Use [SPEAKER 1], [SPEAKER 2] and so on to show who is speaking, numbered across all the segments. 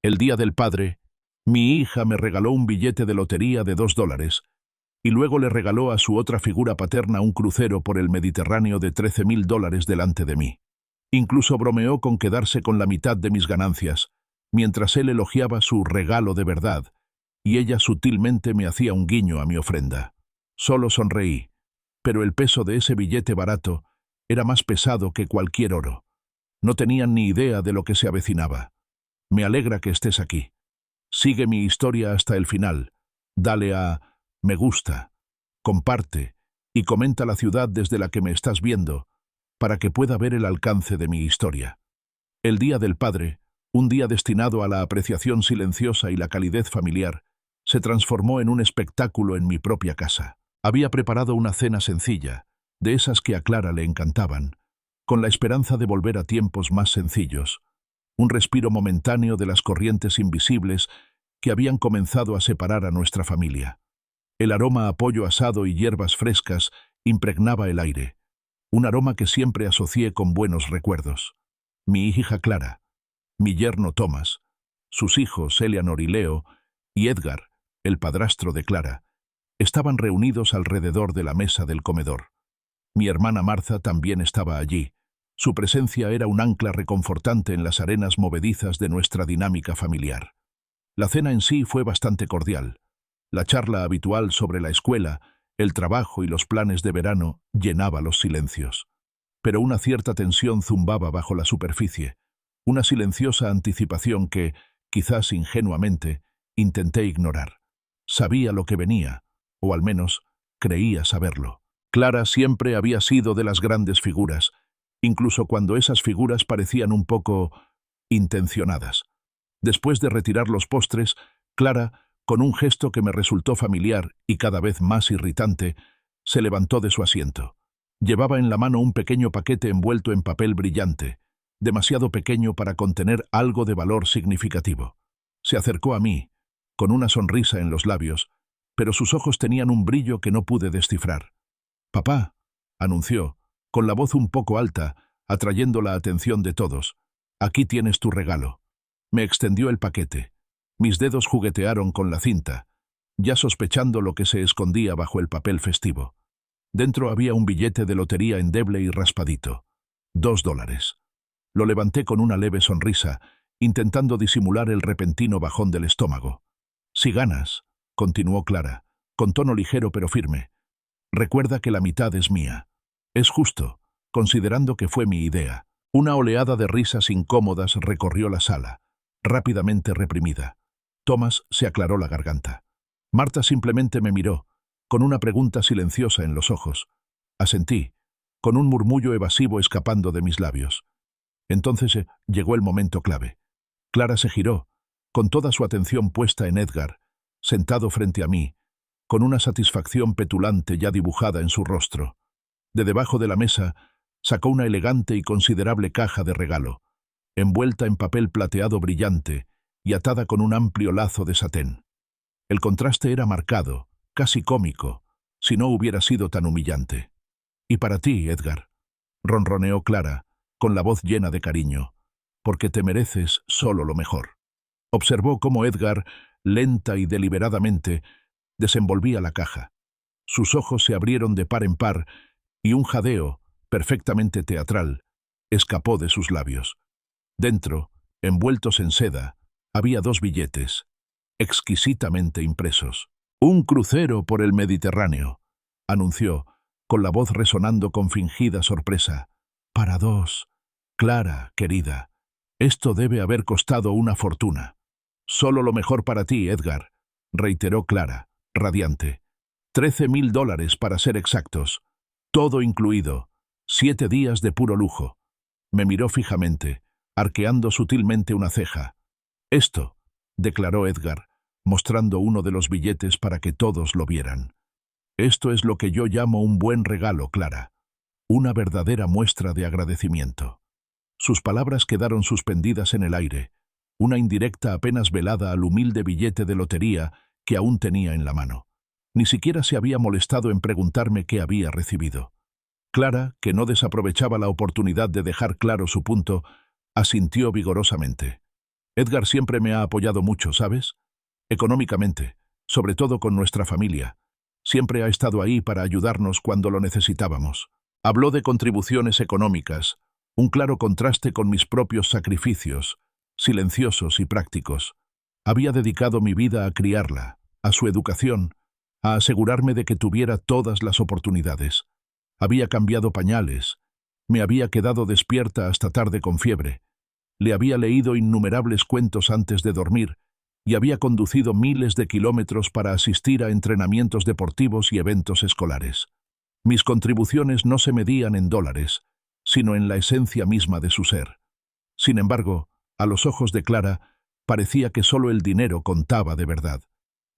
[SPEAKER 1] El día del padre, mi hija me regaló un billete de lotería de $2 y luego le regaló a su otra figura paterna un crucero por el Mediterráneo de $13.000 delante de mí. Incluso bromeó con quedarse con la mitad de mis ganancias, mientras él elogiaba su regalo de verdad, y ella sutilmente me hacía un guiño a mi ofrenda. Solo sonreí, pero el peso de ese billete barato era más pesado que cualquier oro. No tenían ni idea de lo que se avecinaba. Me alegra que estés aquí. Sigue mi historia hasta el final. Dale a me gusta, comparte y comenta la ciudad desde la que me estás viendo para que pueda ver el alcance de mi historia. El Día del Padre, un día destinado a la apreciación silenciosa y la calidez familiar, se transformó en un espectáculo en mi propia casa. Había preparado una cena sencilla, de esas que a Clara le encantaban, con la esperanza de volver a tiempos más sencillos, un respiro momentáneo de las corrientes invisibles que habían comenzado a separar a nuestra familia. El aroma a pollo asado y hierbas frescas impregnaba el aire, un aroma que siempre asocié con buenos recuerdos. Mi hija Clara, mi yerno Thomas, sus hijos Eleanor y Leo, y Edgar, el padrastro de Clara, estaban reunidos alrededor de la mesa del comedor. Mi hermana Martha también estaba allí. Su presencia era un ancla reconfortante en las arenas movedizas de nuestra dinámica familiar. La cena en sí fue bastante cordial. La charla habitual sobre la escuela, el trabajo y los planes de verano llenaba los silencios. Pero una cierta tensión zumbaba bajo la superficie, una silenciosa anticipación que, quizás ingenuamente, intenté ignorar. Sabía lo que venía, o al menos creía saberlo. Clara siempre había sido de las grandes figuras, incluso cuando esas figuras parecían un poco intencionadas. Después de retirar los postres, Clara, con un gesto que me resultó familiar y cada vez más irritante, se levantó de su asiento. Llevaba en la mano un pequeño paquete envuelto en papel brillante, demasiado pequeño para contener algo de valor significativo. Se acercó a mí, con una sonrisa en los labios, pero sus ojos tenían un brillo que no pude descifrar. «Papá», anunció, con la voz un poco alta, atrayendo la atención de todos, «aquí tienes tu regalo». Me extendió el paquete. Mis dedos juguetearon con la cinta, ya sospechando lo que se escondía bajo el papel festivo. Dentro había un billete de lotería endeble y raspadito. $2. Lo levanté con una leve sonrisa, intentando disimular el repentino bajón del estómago. «Si ganas», continuó Clara, con tono ligero pero firme, «recuerda que la mitad es mía. Es justo, considerando que fue mi idea». Una oleada de risas incómodas recorrió la sala, rápidamente reprimida. Thomas se aclaró la garganta. Marta simplemente me miró, con una pregunta silenciosa en los ojos. Asentí, con un murmullo evasivo escapando de mis labios. Entonces llegó el momento clave. Clara se giró, con toda su atención puesta en Edgar, sentado frente a mí, con una satisfacción petulante ya dibujada en su rostro. De debajo de la mesa sacó una elegante y considerable caja de regalo, envuelta en papel plateado brillante y atada con un amplio lazo de satén. El contraste era marcado, casi cómico, si no hubiera sido tan humillante. «Y para ti, Edgar», ronroneó Clara, con la voz llena de cariño, «porque te mereces solo lo mejor». Observó cómo Edgar, lenta y deliberadamente, desenvolvía la caja. Sus ojos se abrieron de par en par y un jadeo, perfectamente teatral, escapó de sus labios. Dentro, envueltos en seda, había 2 billetes, exquisitamente impresos. «Un crucero por el Mediterráneo», anunció, con la voz resonando con fingida sorpresa. «Para 2. Clara, querida, esto debe haber costado una fortuna». «Solo lo mejor para ti, Edgar», reiteró Clara, radiante. $13.000 para ser exactos. Todo incluido. 7 días de puro lujo. Me miró fijamente, arqueando sutilmente una ceja. «Esto», declaró Edgar, mostrando uno de los billetes para que todos lo vieran. «Esto es lo que yo llamo un buen regalo, Clara. Una verdadera muestra de agradecimiento». Sus palabras quedaron suspendidas en el aire, una indirecta apenas velada al humilde billete de lotería que aún tenía en la mano. Ni siquiera se había molestado en preguntarme qué había recibido. Clara, que no desaprovechaba la oportunidad de dejar claro su punto, asintió vigorosamente. Edgar siempre me ha apoyado mucho, ¿sabes? Económicamente, sobre todo con nuestra familia. Siempre ha estado ahí para ayudarnos cuando lo necesitábamos. Habló de contribuciones económicas, un claro contraste con mis propios sacrificios, silenciosos y prácticos. Había dedicado mi vida a criarla, a su educación, a asegurarme de que tuviera todas las oportunidades. Había cambiado pañales, me había quedado despierta hasta tarde con fiebre, le había leído innumerables cuentos antes de dormir y había conducido miles de kilómetros para asistir a entrenamientos deportivos y eventos escolares. Mis contribuciones no se medían en dólares, sino en la esencia misma de su ser. Sin embargo, a los ojos de Clara, parecía que solo el dinero contaba de verdad.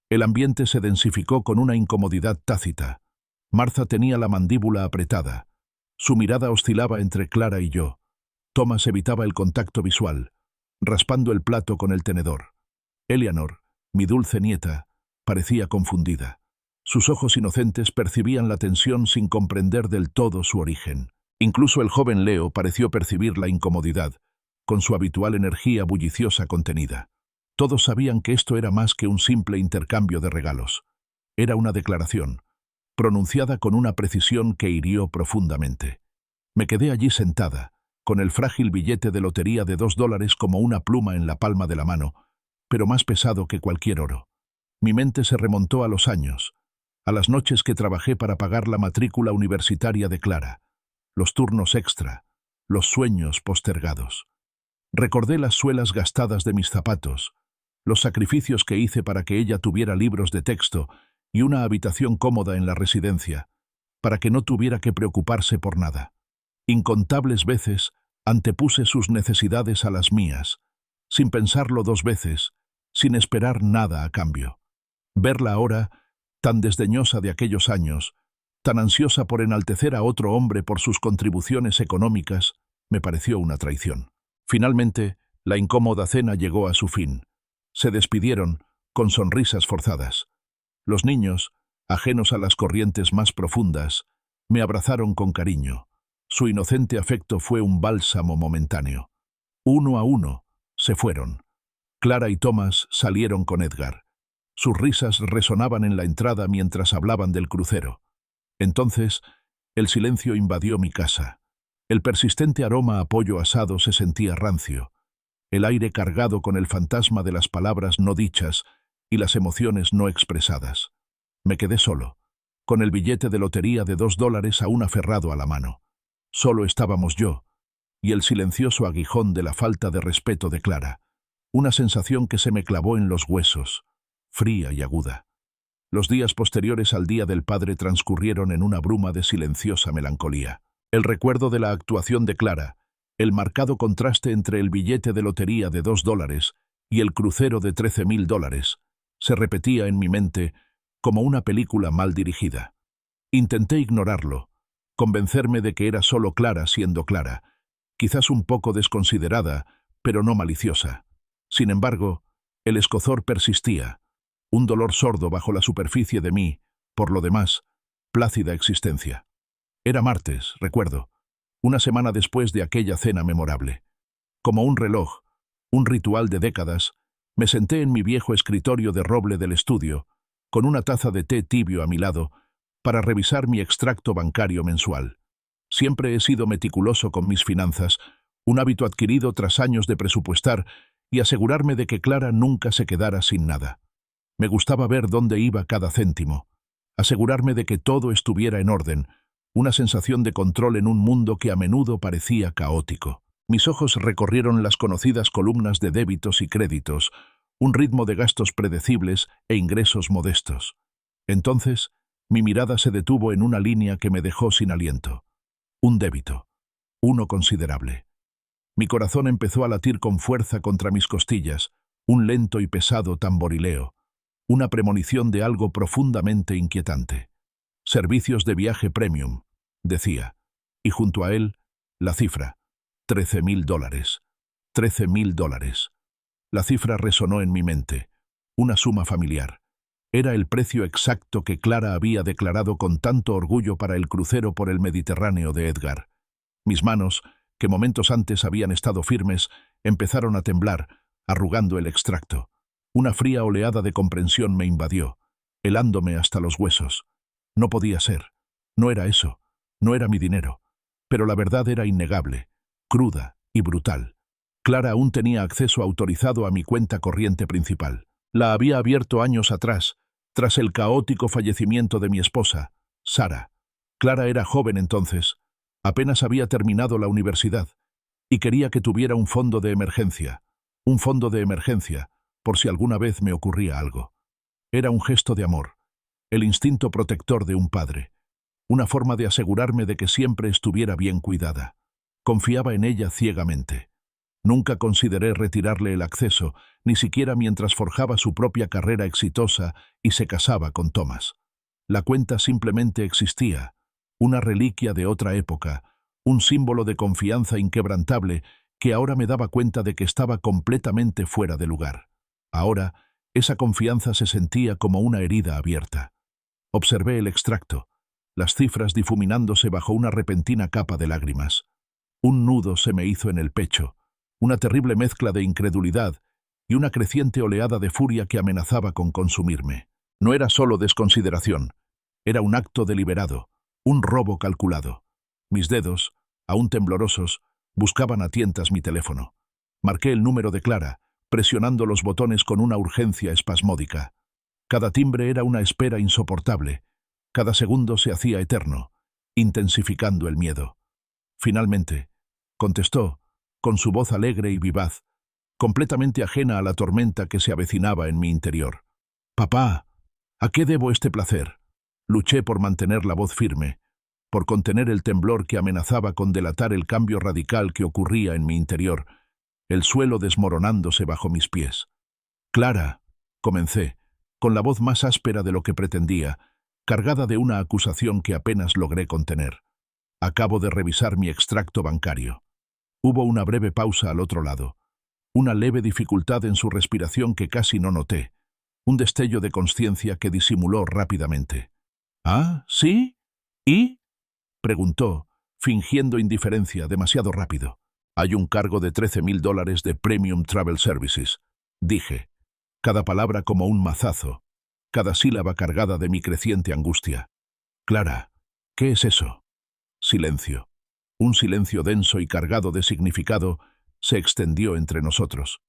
[SPEAKER 1] El ambiente se densificó con una incomodidad tácita. Martha tenía la mandíbula apretada. Su mirada oscilaba entre Clara y yo. Thomas evitaba el contacto visual, raspando el plato con el tenedor. Eleanor, mi dulce nieta, parecía confundida. Sus ojos inocentes percibían la tensión sin comprender del todo su origen. Incluso el joven Leo pareció percibir la incomodidad, con su habitual energía bulliciosa contenida. Todos sabían que esto era más que un simple intercambio de regalos. Era una declaración, pronunciada con una precisión que hirió profundamente. Me quedé allí sentada, con el frágil billete de lotería de $2 como una pluma en la palma de la mano, pero más pesado que cualquier oro. Mi mente se remontó a los años, a las noches que trabajé para pagar la matrícula universitaria de Clara, los turnos extra, los sueños postergados. Recordé las suelas gastadas de mis zapatos, los sacrificios que hice para que ella tuviera libros de texto y una habitación cómoda en la residencia, para que no tuviera que preocuparse por nada. Incontables veces antepuse sus necesidades a las mías, sin pensarlo 2 veces, sin esperar nada a cambio. Verla ahora, tan desdeñosa de aquellos años, tan ansiosa por enaltecer a otro hombre por sus contribuciones económicas, me pareció una traición. Finalmente, la incómoda cena llegó a su fin. Se despidieron, con sonrisas forzadas. Los niños, ajenos a las corrientes más profundas, me abrazaron con cariño. Su inocente afecto fue un bálsamo momentáneo. Uno a uno, se fueron. Clara y Thomas salieron con Edgar. Sus risas resonaban en la entrada mientras hablaban del crucero. Entonces, el silencio invadió mi casa. El persistente aroma a pollo asado se sentía rancio. El aire cargado con el fantasma de las palabras no dichas y las emociones no expresadas. Me quedé solo, con el billete de lotería de $2 aún aferrado a la mano. Solo estábamos yo, y el silencioso aguijón de la falta de respeto de Clara. Una sensación que se me clavó en los huesos, fría y aguda. Los días posteriores al Día del Padre transcurrieron en una bruma de silenciosa melancolía. El recuerdo de la actuación de Clara, el marcado contraste entre el billete de lotería de $2 y el crucero de $13.000, se repetía en mi mente como una película mal dirigida. Intenté ignorarlo, convencerme de que era solo Clara siendo Clara, quizás un poco desconsiderada, pero no maliciosa. Sin embargo, el escozor persistía, un dolor sordo bajo la superficie de mi, por lo demás, plácida existencia. Era martes, recuerdo, una semana después de aquella cena memorable. Como un reloj, un ritual de décadas, me senté en mi viejo escritorio de roble del estudio, con una taza de té tibio a mi lado, para revisar mi extracto bancario mensual. Siempre he sido meticuloso con mis finanzas, un hábito adquirido tras años de presupuestar y asegurarme de que Clara nunca se quedara sin nada. Me gustaba ver dónde iba cada céntimo, asegurarme de que todo estuviera en orden, una sensación de control en un mundo que a menudo parecía caótico. Mis ojos recorrieron las conocidas columnas de débitos y créditos, un ritmo de gastos predecibles e ingresos modestos. Entonces, mi mirada se detuvo en una línea que me dejó sin aliento. Un débito, uno considerable. Mi corazón empezó a latir con fuerza contra mis costillas, un lento y pesado tamborileo, una premonición de algo profundamente inquietante. Servicios de viaje premium, decía, y junto a él, la cifra, $13.000. $13.000. La cifra resonó en mi mente, una suma familiar. Era el precio exacto que Clara había declarado con tanto orgullo para el crucero por el Mediterráneo de Edgar. Mis manos, que momentos antes habían estado firmes, empezaron a temblar, arrugando el extracto. Una fría oleada de comprensión me invadió, helándome hasta los huesos. No podía ser. No era eso. No era mi dinero. Pero la verdad era innegable, cruda y brutal. Clara aún tenía acceso autorizado a mi cuenta corriente principal. La había abierto años atrás, tras el caótico fallecimiento de mi esposa, Sara. Clara era joven entonces, apenas había terminado la universidad, y quería que tuviera un fondo de emergencia, por si alguna vez me ocurría algo. Era un gesto de amor, el instinto protector de un padre, una forma de asegurarme de que siempre estuviera bien cuidada. Confiaba en ella ciegamente. Nunca consideré retirarle el acceso, ni siquiera mientras forjaba su propia carrera exitosa y se casaba con Thomas. La cuenta simplemente existía, una reliquia de otra época, un símbolo de confianza inquebrantable que ahora me daba cuenta de que estaba completamente fuera de lugar. Ahora, esa confianza se sentía como una herida abierta. Observé el extracto, las cifras difuminándose bajo una repentina capa de lágrimas. Un nudo se me hizo en el pecho, una terrible mezcla de incredulidad y una creciente oleada de furia que amenazaba con consumirme. No era solo desconsideración, era un acto deliberado, un robo calculado. Mis dedos, aún temblorosos, buscaban a tientas mi teléfono. Marqué el número de Clara, presionando los botones con una urgencia espasmódica. Cada timbre era una espera insoportable. Cada segundo se hacía eterno, intensificando el miedo. Finalmente, contestó, con su voz alegre y vivaz, completamente ajena a la tormenta que se avecinaba en mi interior. «Papá, ¿a qué debo este placer?» Luché por mantener la voz firme, por contener el temblor que amenazaba con delatar el cambio radical que ocurría en mi interior, el suelo desmoronándose bajo mis pies. «Clara», comencé, con la voz más áspera de lo que pretendía, cargada de una acusación que apenas logré contener. «Acabo de revisar mi extracto bancario». Hubo una breve pausa al otro lado, una leve dificultad en su respiración que casi no noté, un destello de consciencia que disimuló rápidamente. «¿Ah, sí? ¿Y?» preguntó, fingiendo indiferencia demasiado rápido. «Hay un cargo de $13,000 de Premium Travel Services», dije, cada palabra como un mazazo, cada sílaba cargada de mi creciente angustia. «Clara, ¿qué es eso?» Silencio. Un silencio denso y cargado de significado se extendió entre nosotros.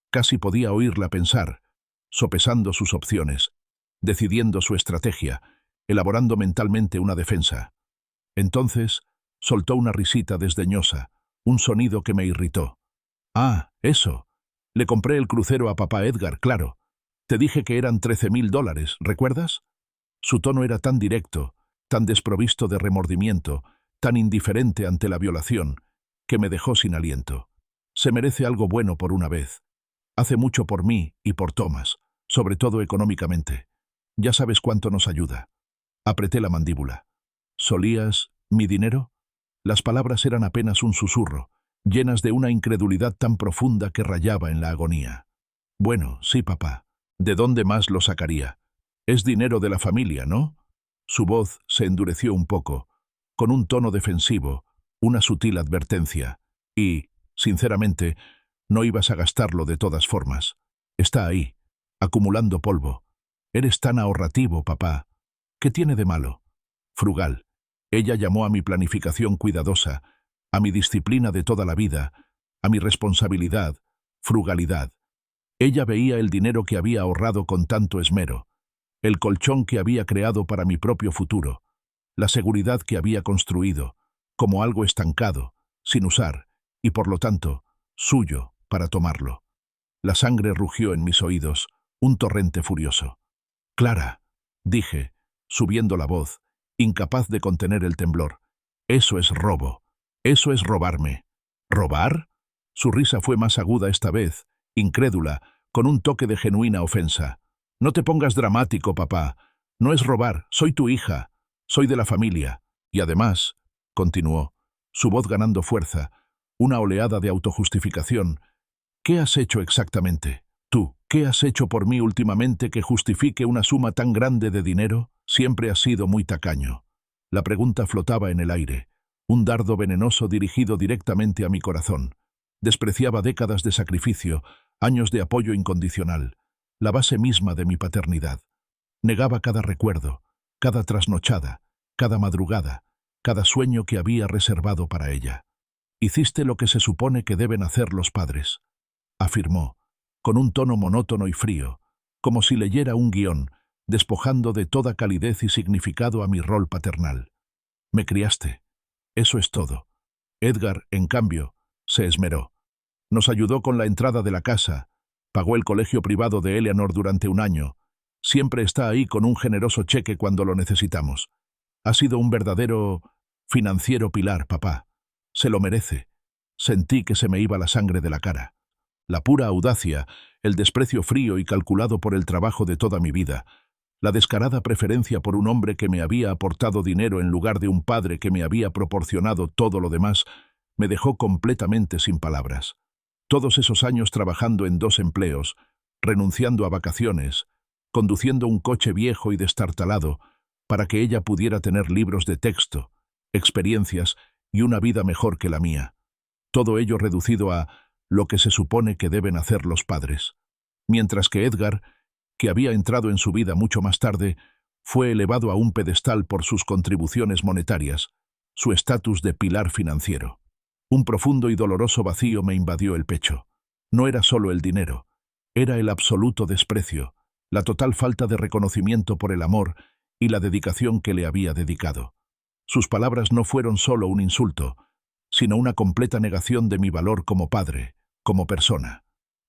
[SPEAKER 1] Casi podía oírla pensar, sopesando sus opciones, decidiendo su estrategia, elaborando mentalmente una defensa. Entonces, soltó una risita desdeñosa, un sonido que me irritó. «Ah, eso. Le compré el crucero a papá Edgar, claro. Te dije que eran $13,000, ¿recuerdas?» Su tono era tan directo, tan desprovisto de remordimiento, tan indiferente ante la violación, que me dejó sin aliento. Se merece algo bueno por una vez. Hace mucho por mí y por Thomas, sobre todo económicamente. Ya sabes cuánto nos ayuda. Apreté la mandíbula. «¿Solías mi dinero?» Las palabras eran apenas un susurro, llenas de una incredulidad tan profunda que rayaba en la agonía. «Bueno, sí, papá. ¿De dónde más lo sacaría? Es dinero de la familia, ¿no?» Su voz se endureció un poco, con un tono defensivo, una sutil advertencia. «Y, sinceramente, no ibas a gastarlo de todas formas. Está ahí, acumulando polvo. Eres tan ahorrativo, papá. ¿Qué tiene de malo?» Frugal. Ella llamó a mi planificación cuidadosa, a mi disciplina de toda la vida, a mi responsabilidad, frugalidad. Ella veía el dinero que había ahorrado con tanto esmero, el colchón que había creado para mi propio futuro, la seguridad que había construido, como algo estancado, sin usar, y por lo tanto, suyo para tomarlo. La sangre rugió en mis oídos, un torrente furioso. «Clara», dije, subiendo la voz, incapaz de contener el temblor, «eso es robo. Eso es robarme». «¿Robar?» Su risa fue más aguda esta vez, incrédula, con un toque de genuina ofensa. «No te pongas dramático, papá. No es robar, soy tu hija. Soy de la familia. Y además», continuó, su voz ganando fuerza, una oleada de autojustificación, «¿qué has hecho exactamente? Tú, ¿qué has hecho por mí últimamente que justifique una suma tan grande de dinero? Siempre has sido muy tacaño». La pregunta flotaba en el aire, un dardo venenoso dirigido directamente a mi corazón. Despreciaba décadas de sacrificio, Años de apoyo incondicional, la base misma de mi paternidad. Negaba cada recuerdo, cada trasnochada, cada madrugada, cada sueño que había reservado para ella. «Hiciste lo que se supone que deben hacer los padres», afirmó, con un tono monótono y frío, como si leyera un guión, despojando de toda calidez y significado a mi rol paternal. «Me criaste. Eso es todo». Edgar, en cambio, se esmeró. Nos ayudó con la entrada de la casa, pagó el colegio privado de Eleanor durante un año. Siempre está ahí con un generoso cheque cuando lo necesitamos. Ha sido un verdadero financiero pilar, papá. Se lo merece. Sentí que se me iba la sangre de la cara. La pura audacia, el desprecio frío y calculado por el trabajo de toda mi vida, la descarada preferencia por un hombre que me había aportado dinero en lugar de un padre que me había proporcionado todo lo demás, me dejó completamente sin palabras. Todos esos años trabajando en 2 empleos, renunciando a vacaciones, conduciendo un coche viejo y destartalado, para que ella pudiera tener libros de texto, experiencias y una vida mejor que la mía. Todo ello reducido a lo que se supone que deben hacer los padres. Mientras que Edgar, que había entrado en su vida mucho más tarde, fue elevado a un pedestal por sus contribuciones monetarias, su estatus de pilar financiero. Un profundo y doloroso vacío me invadió el pecho. No era solo el dinero, era el absoluto desprecio, la total falta de reconocimiento por el amor y la dedicación que le había dedicado. Sus palabras no fueron solo un insulto, sino una completa negación de mi valor como padre, como persona.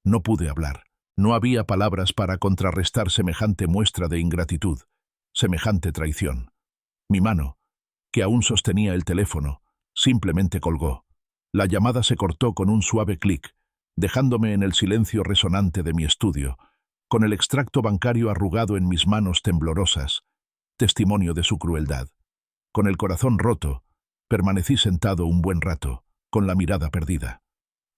[SPEAKER 1] No pude hablar. No había palabras para contrarrestar semejante muestra de ingratitud, semejante traición. Mi mano, que aún sostenía el teléfono, simplemente colgó. La llamada se cortó con un suave clic, dejándome en el silencio resonante de mi estudio, con el extracto bancario arrugado en mis manos temblorosas, testimonio de su crueldad. Con el corazón roto, permanecí sentado un buen rato, con la mirada perdida.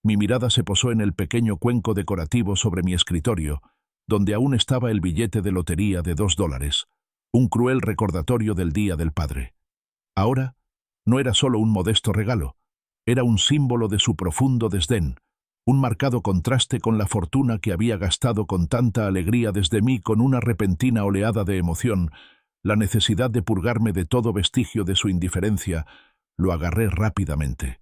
[SPEAKER 1] Mi mirada se posó en el pequeño cuenco decorativo sobre mi escritorio, donde aún estaba el billete de lotería de $2, un cruel recordatorio del Día del Padre. Ahora, no era solo un modesto regalo, era un símbolo de su profundo desdén, un marcado contraste con la fortuna que había gastado con tanta alegría desde mí con una repentina oleada de emoción, la necesidad de purgarme de todo vestigio de su indiferencia. Lo agarré rápidamente.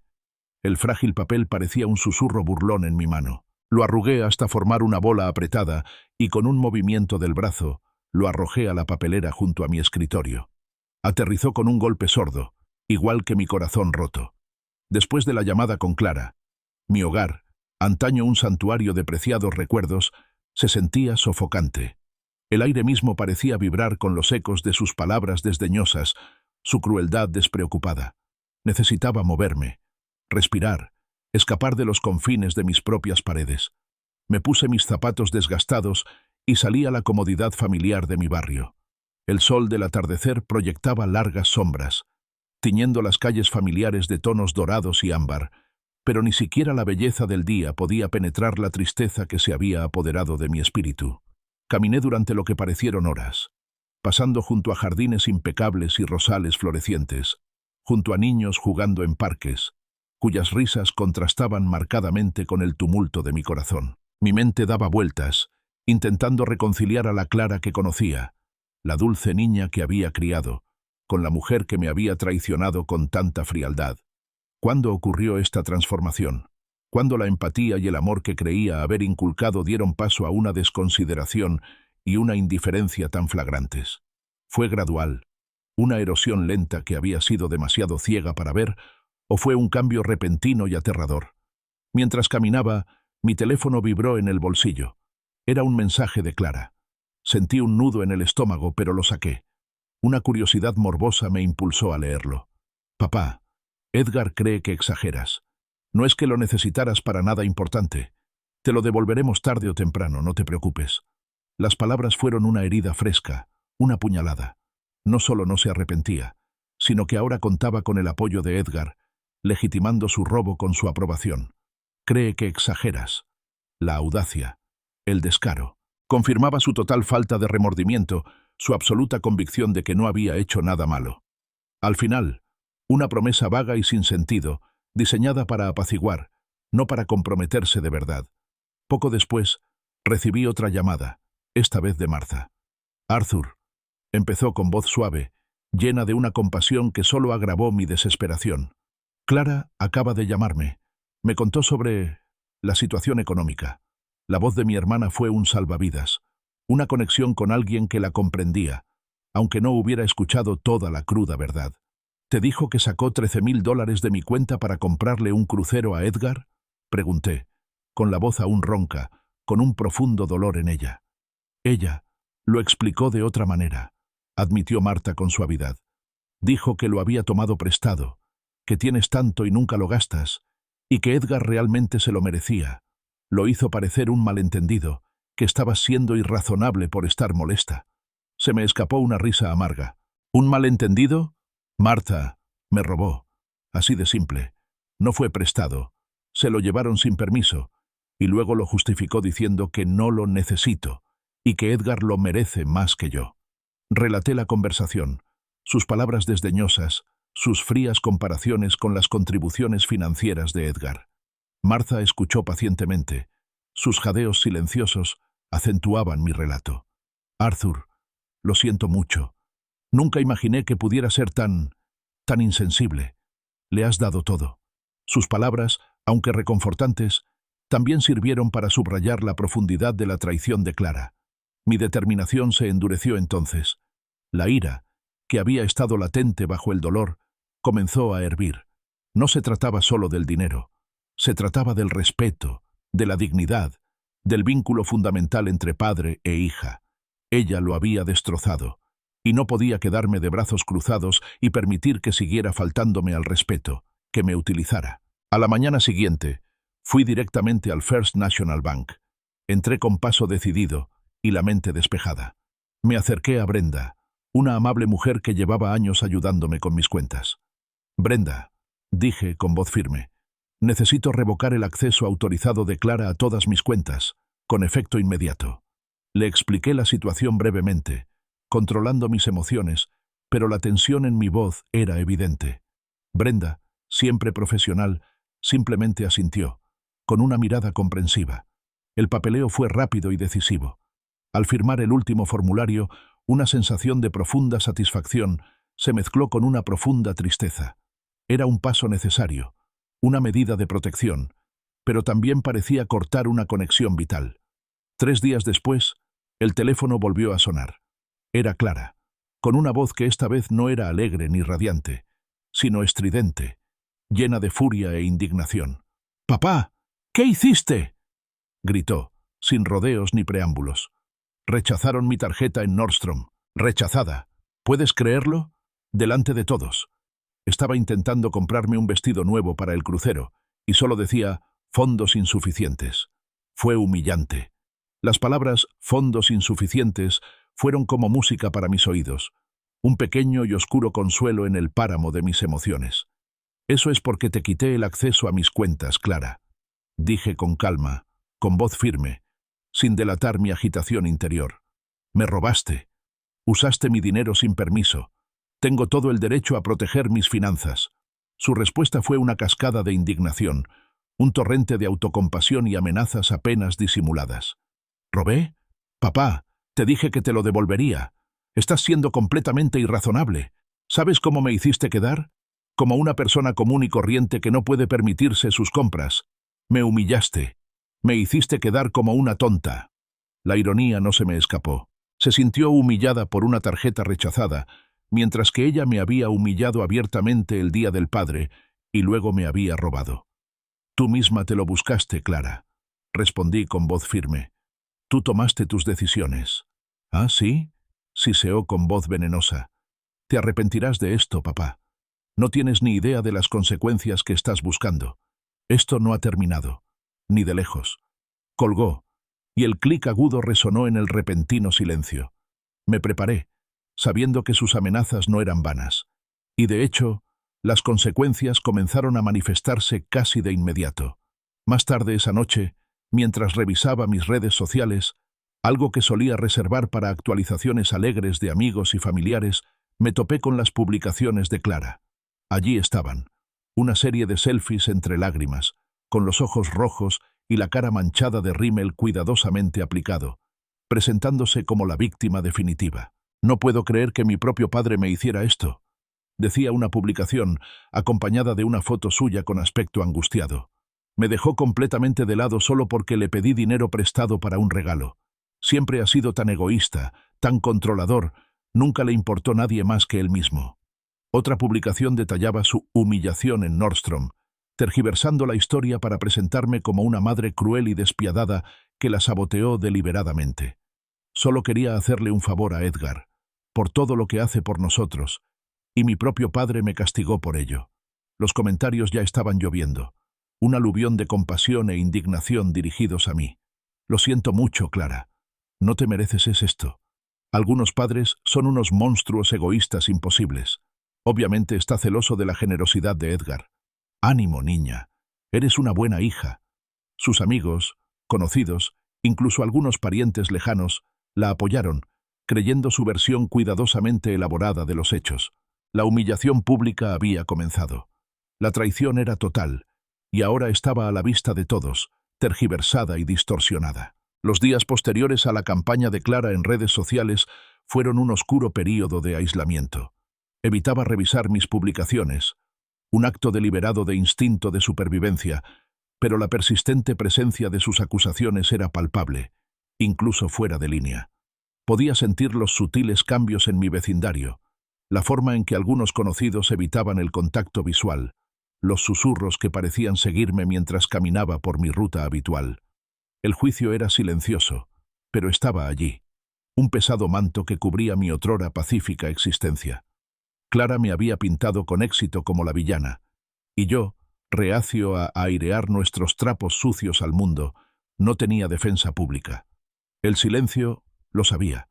[SPEAKER 1] El frágil papel parecía un susurro burlón en mi mano. Lo arrugué hasta formar una bola apretada y con un movimiento del brazo lo arrojé a la papelera junto a mi escritorio. Aterrizó con un golpe sordo, igual que mi corazón roto. Después de la llamada con Clara, mi hogar, antaño un santuario de preciados recuerdos, se sentía sofocante. El aire mismo parecía vibrar con los ecos de sus palabras desdeñosas, su crueldad despreocupada. Necesitaba moverme, respirar, escapar de los confines de mis propias paredes. Me puse mis zapatos desgastados y salí a la comodidad familiar de mi barrio. El sol del atardecer proyectaba largas sombras, tiñendo las calles familiares de tonos dorados y ámbar, pero ni siquiera la belleza del día podía penetrar la tristeza que se había apoderado de mi espíritu. Caminé durante lo que parecieron horas, pasando junto a jardines impecables y rosales florecientes, junto a niños jugando en parques, cuyas risas contrastaban marcadamente con el tumulto de mi corazón. Mi mente daba vueltas, intentando reconciliar a la Clara que conocía, la dulce niña que había criado, con la mujer que me había traicionado con tanta frialdad. ¿Cuándo ocurrió esta transformación? ¿Cuándo la empatía y el amor que creía haber inculcado dieron paso a una desconsideración y una indiferencia tan flagrantes? ¿Fue gradual, una erosión lenta que había sido demasiado ciega para ver, o fue un cambio repentino y aterrador? Mientras caminaba, mi teléfono vibró en el bolsillo. Era un mensaje de Clara. Sentí un nudo en el estómago, pero lo saqué. Una curiosidad morbosa me impulsó a leerlo. «Papá, Edgar cree que exageras. No es que lo necesitaras para nada importante. Te lo devolveremos tarde o temprano, no te preocupes». Las palabras fueron una herida fresca, una puñalada. No solo no se arrepentía, sino que ahora contaba con el apoyo de Edgar, legitimando su robo con su aprobación. «Cree que exageras». La audacia, el descaro, confirmaba su total falta de remordimiento, su absoluta convicción de que no había hecho nada malo. Al final, una promesa vaga y sin sentido, diseñada para apaciguar, no para comprometerse de verdad. Poco después, recibí otra llamada, esta vez de Martha. Arthur, empezó con voz suave, llena de una compasión que solo agravó mi desesperación. Clara acaba de llamarme. Me contó sobre la situación económica. La voz de mi hermana fue un salvavidas, una conexión con alguien que la comprendía, aunque no hubiera escuchado toda la cruda verdad. ¿Te dijo que sacó $13,000 de mi cuenta para comprarle un crucero a Edgar? Pregunté, con la voz aún ronca, con un profundo dolor en ella. Ella lo explicó de otra manera, admitió Martha con suavidad. Dijo que lo había tomado prestado, que tienes tanto y nunca lo gastas, y que Edgar realmente se lo merecía. Lo hizo parecer un malentendido, que estabas siendo irrazonable por estar molesta. Se me escapó una risa amarga. ¿Un malentendido? Martha me robó. Así de simple. No fue prestado. Se lo llevaron sin permiso, y luego lo justificó diciendo que no lo necesito, y que Edgar lo merece más que yo. Relaté la conversación, sus palabras desdeñosas, sus frías comparaciones con las contribuciones financieras de Edgar. Martha escuchó pacientemente. Sus jadeos silenciosos acentuaban mi relato. Arthur, lo siento mucho. Nunca imaginé que pudiera ser tan insensible. Le has dado todo. Sus palabras, aunque reconfortantes, también sirvieron para subrayar la profundidad de la traición de Clara. Mi determinación se endureció entonces. La ira, que había estado latente bajo el dolor, comenzó a hervir. No se trataba solo del dinero. Se trataba del respeto, de la dignidad, del vínculo fundamental entre padre e hija. Ella lo había destrozado, y no podía quedarme de brazos cruzados y permitir que siguiera faltándome al respeto, que me utilizara. A la mañana siguiente, fui directamente al First National Bank. Entré con paso decidido y la mente despejada. Me acerqué a Brenda, una amable mujer que llevaba años ayudándome con mis cuentas. Brenda, dije con voz firme, necesito revocar el acceso autorizado de Clara a todas mis cuentas, con efecto inmediato. Le expliqué la situación brevemente, controlando mis emociones, pero la tensión en mi voz era evidente. Brenda, siempre profesional, simplemente asintió, con una mirada comprensiva. El papeleo fue rápido y decisivo. Al firmar el último formulario, una sensación de profunda satisfacción se mezcló con una profunda tristeza. Era un paso necesario, una medida de protección, pero también parecía cortar una conexión vital. 3 días después, el teléfono volvió a sonar. Era Clara, con una voz que esta vez no era alegre ni radiante, sino estridente, llena de furia e indignación. «¡Papá! ¿Qué hiciste?», gritó, sin rodeos ni preámbulos. «Rechazaron mi tarjeta en Nordstrom. Rechazada. ¿Puedes creerlo? Delante de todos. Estaba intentando comprarme un vestido nuevo para el crucero, y solo decía fondos insuficientes. Fue humillante. Las palabras fondos insuficientes fueron como música para mis oídos, un pequeño y oscuro consuelo en el páramo de mis emociones. «Eso es porque te quité el acceso a mis cuentas, Clara», dije con calma, con voz firme, sin delatar mi agitación interior. «Me robaste. Usaste mi dinero sin permiso. Tengo todo el derecho a proteger mis finanzas». Su respuesta fue una cascada de indignación, un torrente de autocompasión y amenazas apenas disimuladas. «¿Robé? Papá, te dije que te lo devolvería. Estás siendo completamente irrazonable. ¿Sabes cómo me hiciste quedar? Como una persona común y corriente que no puede permitirse sus compras. Me humillaste. Me hiciste quedar como una tonta». La ironía no se me escapó. Se sintió humillada por una tarjeta rechazada, mientras que ella me había humillado abiertamente el Día del Padre y luego me había robado. «Tú misma te lo buscaste, Clara», respondí con voz firme. «Tú tomaste tus decisiones». «¿Ah, sí?», siseó con voz venenosa. «Te arrepentirás de esto, papá. No tienes ni idea de las consecuencias que estás buscando. Esto no ha terminado, ni de lejos». Colgó, y el clic agudo resonó en el repentino silencio. Me preparé, sabiendo que sus amenazas no eran vanas. Y de hecho, las consecuencias comenzaron a manifestarse casi de inmediato. Más tarde esa noche, mientras revisaba mis redes sociales, algo que solía reservar para actualizaciones alegres de amigos y familiares, me topé con las publicaciones de Clara. Allí estaban, una serie de selfies entre lágrimas, con los ojos rojos y la cara manchada de rímel cuidadosamente aplicado, presentándose como la víctima definitiva. «No puedo creer que mi propio padre me hiciera esto», decía una publicación, acompañada de una foto suya con aspecto angustiado. «Me dejó completamente de lado solo porque le pedí dinero prestado para un regalo. Siempre ha sido tan egoísta, tan controlador, nunca le importó nadie más que él mismo». Otra publicación detallaba su humillación en Nordstrom, tergiversando la historia para presentarme como una madre cruel y despiadada que la saboteó deliberadamente. Solo quería hacerle un favor a Edgar, por todo lo que hace por nosotros, y mi propio padre me castigó por ello. Los comentarios ya estaban lloviendo, un aluvión de compasión e indignación dirigidos a mí. «Lo siento mucho, Clara. No te mereces esto. Algunos padres son unos monstruos egoístas imposibles. Obviamente está celoso de la generosidad de Edgar. Ánimo, niña. Eres una buena hija». Sus amigos, conocidos, incluso algunos parientes lejanos, la apoyaron, creyendo su versión cuidadosamente elaborada de los hechos. La humillación pública había comenzado. La traición era total, y ahora estaba a la vista de todos, tergiversada y distorsionada. Los días posteriores a la campaña de Clara en redes sociales fueron un oscuro período de aislamiento. Evitaba revisar mis publicaciones, un acto deliberado de instinto de supervivencia, pero la persistente presencia de sus acusaciones era palpable, incluso fuera de línea. Podía sentir los sutiles cambios en mi vecindario, la forma en que algunos conocidos evitaban el contacto visual, los susurros que parecían seguirme mientras caminaba por mi ruta habitual. El juicio era silencioso, pero estaba allí, un pesado manto que cubría mi otrora pacífica existencia. Clara me había pintado con éxito como la villana, y yo, reacio a airear nuestros trapos sucios al mundo, no tenía defensa pública. El silencio, lo sabía,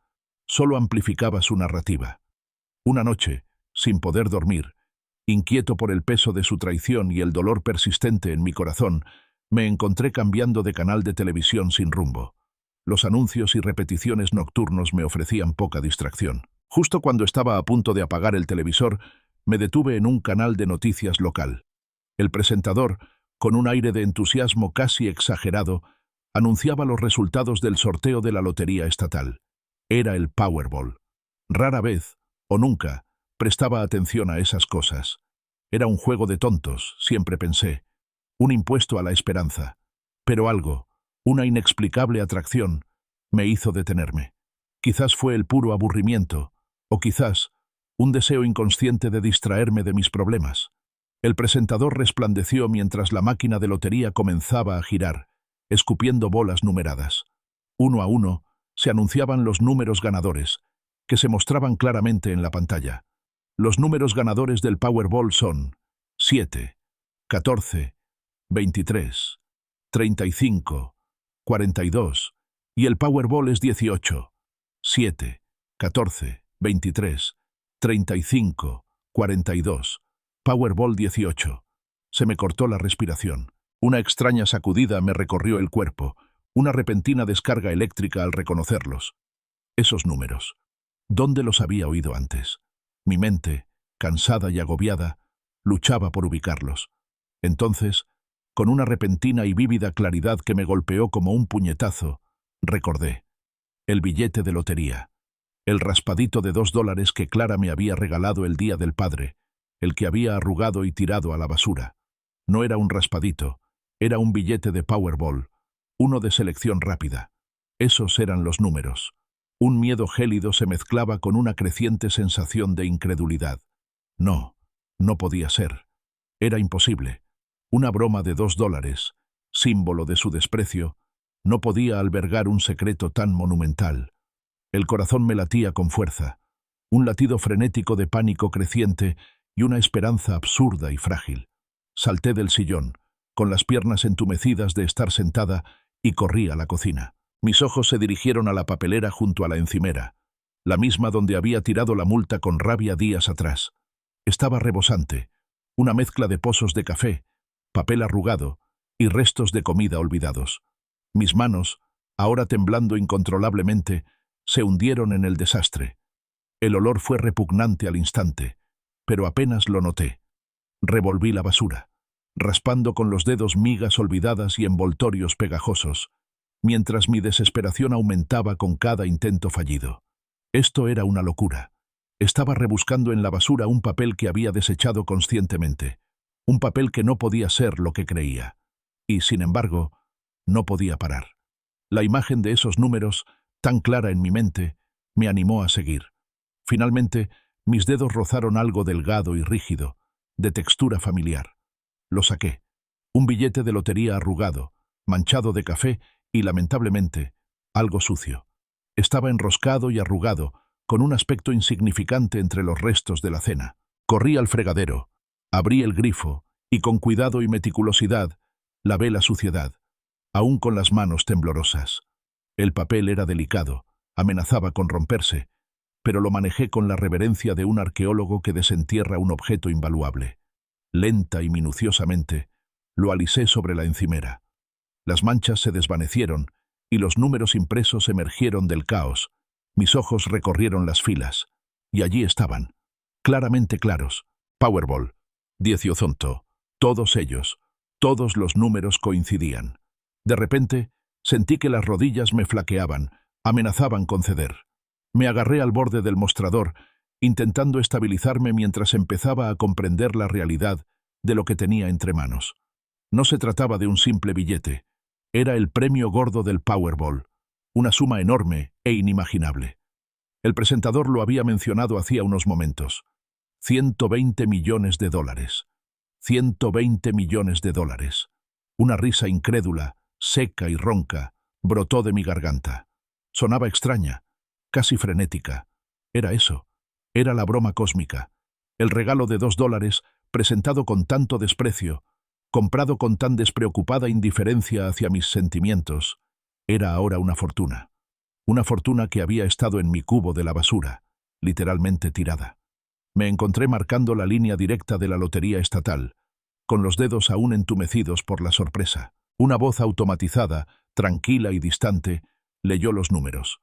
[SPEAKER 1] solo amplificaba su narrativa. Una noche, sin poder dormir, inquieto por el peso de su traición y el dolor persistente en mi corazón, me encontré cambiando de canal de televisión sin rumbo. Los anuncios y repeticiones nocturnos me ofrecían poca distracción. Justo cuando estaba a punto de apagar el televisor, me detuve en un canal de noticias local. El presentador, con un aire de entusiasmo casi exagerado, anunciaba los resultados del sorteo de la lotería estatal. Era el Powerball. Rara vez, o nunca, prestaba atención a esas cosas. Era un juego de tontos, siempre pensé, un impuesto a la esperanza. Pero algo, una inexplicable atracción, me hizo detenerme. Quizás fue el puro aburrimiento, o quizás un deseo inconsciente de distraerme de mis problemas. El presentador resplandeció mientras la máquina de lotería comenzaba a girar, escupiendo bolas numeradas. Uno a uno se anunciaban los números ganadores, que se mostraban claramente en la pantalla. Los números ganadores del Powerball son 7, 14, 23, 35, 42, y el Powerball es 18, 7, 14, 23, 35, 42. Powerball 18. Se me cortó la respiración. Una extraña sacudida me recorrió el cuerpo, una repentina descarga eléctrica al reconocerlos. Esos números. ¿Dónde los había oído antes? Mi mente, cansada y agobiada, luchaba por ubicarlos. Entonces, con una repentina y vívida claridad que me golpeó como un puñetazo, recordé. El billete de lotería. El raspadito de $2 que Clara me había regalado el día del padre, el que había arrugado y tirado a la basura. No era un raspadito, era un billete de Powerball, uno de selección rápida. Esos eran los números. Un miedo gélido se mezclaba con una creciente sensación de incredulidad. No, no podía ser. Era imposible. Una broma de $2, símbolo de su desprecio, no podía albergar un secreto tan monumental. El corazón me latía con fuerza, un latido frenético de pánico creciente y una esperanza absurda y frágil. Salté del sillón, con las piernas entumecidas de estar sentada, y corrí a la cocina. Mis ojos se dirigieron a la papelera junto a la encimera, la misma donde había tirado la multa con rabia días atrás. Estaba rebosante, una mezcla de pozos de café, papel arrugado y restos de comida olvidados. Mis manos, ahora temblando incontrolablemente, se hundieron en el desastre. El olor fue repugnante al instante, pero apenas lo noté. Revolví la basura. raspando con los dedos migas olvidadas y envoltorios pegajosos, mientras mi desesperación aumentaba con cada intento fallido. Esto era una locura. Estaba rebuscando en la basura un papel que había desechado conscientemente, un papel que no podía ser lo que creía. Y, sin embargo, no podía parar. La imagen de esos números, tan clara en mi mente, me animó a seguir. Finalmente, mis dedos rozaron algo delgado y rígido, de textura familiar. Lo saqué. Un billete de lotería arrugado, manchado de café y, lamentablemente, algo sucio. Estaba enroscado y arrugado, con un aspecto insignificante entre los restos de la cena. Corrí al fregadero, abrí el grifo y, con cuidado y meticulosidad, lavé la suciedad, aún con las manos temblorosas. El papel era delicado, amenazaba con romperse, pero lo manejé con la reverencia de un arqueólogo que desentierra un objeto invaluable. Lenta y minuciosamente, lo alisé sobre la encimera. Las manchas se desvanecieron y los números impresos emergieron del caos. Mis ojos recorrieron las filas, y allí estaban, claramente claros. Powerball, 18, todos ellos, todos los números coincidían. De repente, sentí que las rodillas me flaqueaban, amenazaban con ceder. Me agarré al borde del mostrador, intentando estabilizarme mientras empezaba a comprender la realidad de lo que tenía entre manos. No se trataba de un simple billete, era el premio gordo del Powerball, una suma enorme e inimaginable. El presentador lo había mencionado hacía unos momentos. 120 millones de dólares. 120 millones de dólares. Una risa incrédula, seca y ronca, brotó de mi garganta. Sonaba extraña, casi frenética. Era eso. Era la broma cósmica. El regalo de $2, presentado con tanto desprecio, comprado con tan despreocupada indiferencia hacia mis sentimientos, era ahora una fortuna. Una fortuna que había estado en mi cubo de la basura, literalmente tirada. Me encontré marcando la línea directa de la lotería estatal, con los dedos aún entumecidos por la sorpresa. Una voz automatizada, tranquila y distante, leyó los números.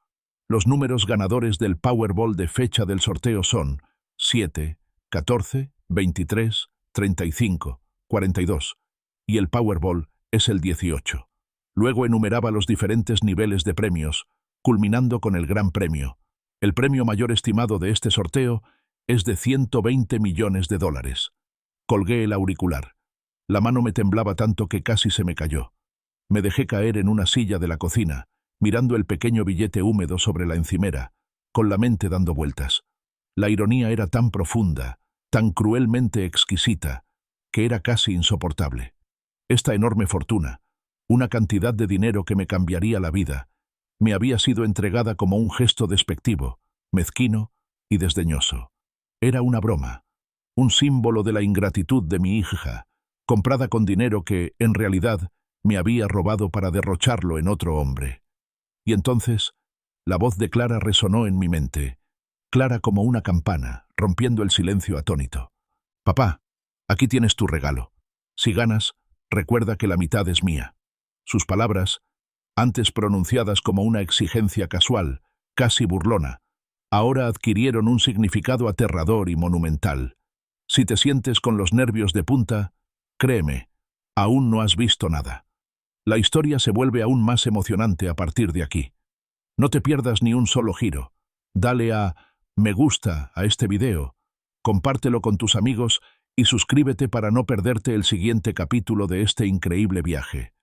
[SPEAKER 1] Los números ganadores del Powerball de fecha del sorteo son 7, 14, 23, 35, 42, y el Powerball es el 18. Luego enumeraba los diferentes niveles de premios, culminando con el gran premio. El premio mayor estimado de este sorteo es de 120 millones de dólares. Colgué el auricular. La mano me temblaba tanto que casi se me cayó. Me dejé caer en una silla de la cocina, mirando el pequeño billete húmedo sobre la encimera, con la mente dando vueltas. La ironía era tan profunda, tan cruelmente exquisita, que era casi insoportable. Esta enorme fortuna, una cantidad de dinero que me cambiaría la vida, me había sido entregada como un gesto despectivo, mezquino y desdeñoso. Era una broma, un símbolo de la ingratitud de mi hija, comprada con dinero que, en realidad, me había robado para derrocharlo en otro hombre. Y entonces, la voz de Clara resonó en mi mente, clara como una campana, rompiendo el silencio atónito. «Papá, aquí tienes tu regalo. Si ganas, recuerda que la mitad es mía». Sus palabras, antes pronunciadas como una exigencia casual, casi burlona, ahora adquirieron un significado aterrador y monumental. Si te sientes con los nervios de punta, créeme, aún no has visto nada. La historia se vuelve aún más emocionante a partir de aquí. No te pierdas ni un solo giro. Dale a me gusta a este video, compártelo con tus amigos y suscríbete para no perderte el siguiente capítulo de este increíble viaje.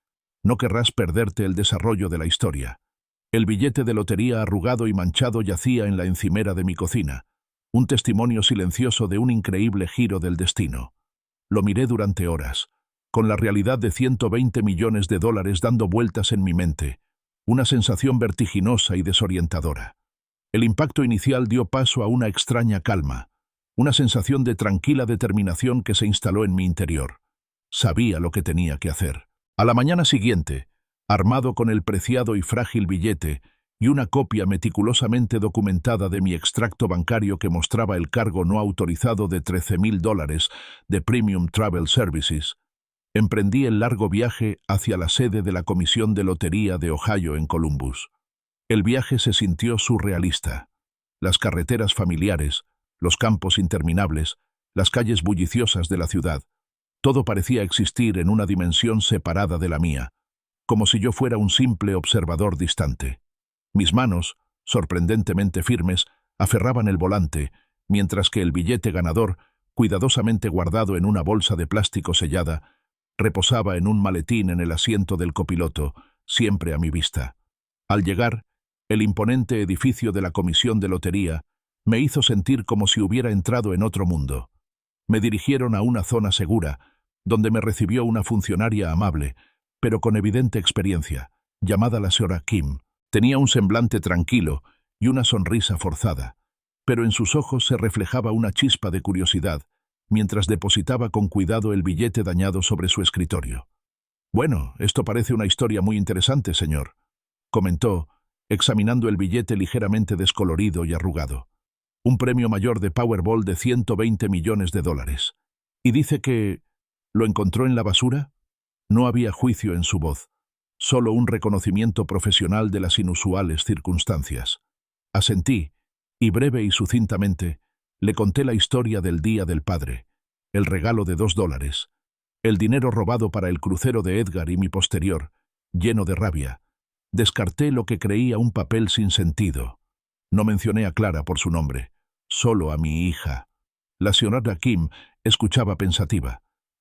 [SPEAKER 1] No querrás perderte el desarrollo de la historia. El billete de lotería arrugado y manchado yacía en la encimera de mi cocina, un testimonio silencioso de un increíble giro del destino. Lo miré durante horas, con la realidad de 120 millones de dólares dando vueltas en mi mente, una sensación vertiginosa y desorientadora. El impacto inicial dio paso a una extraña calma, una sensación de tranquila determinación que se instaló en mi interior. Sabía lo que tenía que hacer. A la mañana siguiente, armado con el preciado y frágil billete y una copia meticulosamente documentada de mi extracto bancario que mostraba el cargo no autorizado de $13,000 de Premium Travel Services, emprendí el largo viaje hacia la sede de la Comisión de Lotería de Ohio en Columbus. El viaje se sintió surrealista. Las carreteras familiares, los campos interminables, las calles bulliciosas de la ciudad, Todo parecía existir en una dimensión separada de la mía, como si yo fuera un simple observador distante. Mis manos, sorprendentemente firmes, aferraban el volante, mientras que el billete ganador, cuidadosamente guardado en una bolsa de plástico sellada, reposaba en un maletín en el asiento del copiloto, siempre a mi vista. Al llegar, el imponente edificio de la Comisión de Lotería me hizo sentir como si hubiera entrado en otro mundo. Me dirigieron a una zona segura, donde me recibió una funcionaria amable, pero con evidente experiencia, llamada la señora Kim. Tenía un semblante tranquilo y una sonrisa forzada, pero en sus ojos se reflejaba una chispa de curiosidad, mientras depositaba con cuidado el billete dañado sobre su escritorio. «Bueno, esto parece una historia muy interesante, señor», comentó, examinando el billete ligeramente descolorido y arrugado. «Un premio mayor de Powerball de 120 millones de dólares. ¿Y dice que lo encontró en la basura?» No había juicio en su voz, solo un reconocimiento profesional de las inusuales circunstancias. Asentí, y breve y sucintamente, le conté la historia del Día del Padre, el regalo de $2, el dinero robado para el crucero de Edgar y mi posterior, lleno de rabia. Descarté lo que creía un papel sin sentido. No mencioné a Clara por su nombre, solo a mi hija. La señora Kim escuchaba pensativa.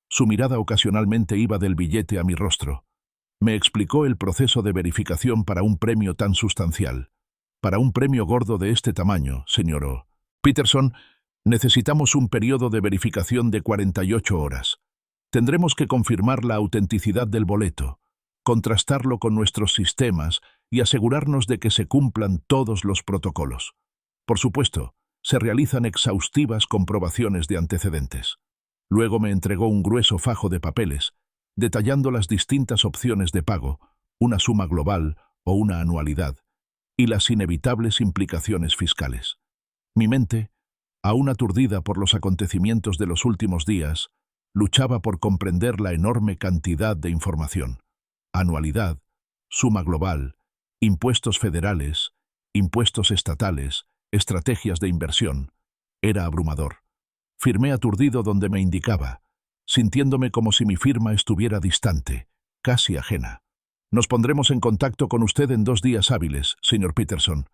[SPEAKER 1] Su mirada ocasionalmente iba del billete a mi rostro. Me explicó el proceso de verificación para un premio tan sustancial. Para un premio gordo de este tamaño, señor Peterson, necesitamos un periodo de verificación de 48 horas. Tendremos que confirmar la autenticidad del boleto, contrastarlo con nuestros sistemas y asegurarnos de que se cumplan todos los protocolos. Por supuesto, se realizan exhaustivas comprobaciones de antecedentes. Luego me entregó un grueso fajo de papeles, detallando las distintas opciones de pago, una suma global o una anualidad, y las inevitables implicaciones fiscales. Mi mente, aún aturdida por los acontecimientos de los últimos días, luchaba por comprender la enorme cantidad de información. Anualidad, suma global, impuestos federales, impuestos estatales, estrategias de inversión. Era abrumador. Firmé aturdido donde me indicaba, sintiéndome como si mi firma estuviera distante, casi ajena. Nos pondremos en contacto con usted en 2 días hábiles, señor Peterson,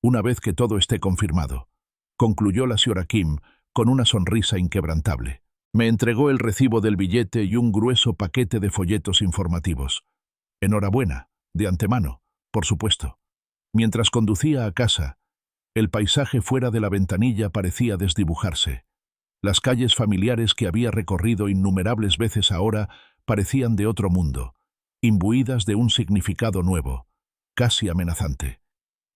[SPEAKER 1] una vez que todo esté confirmado, concluyó la señora Kim con una sonrisa inquebrantable. Me entregó el recibo del billete y un grueso paquete de folletos informativos. Enhorabuena, de antemano, por supuesto. Mientras conducía a casa, el paisaje fuera de la ventanilla parecía desdibujarse. Las calles familiares que había recorrido innumerables veces ahora parecían de otro mundo, imbuidas de un significado nuevo, casi amenazante.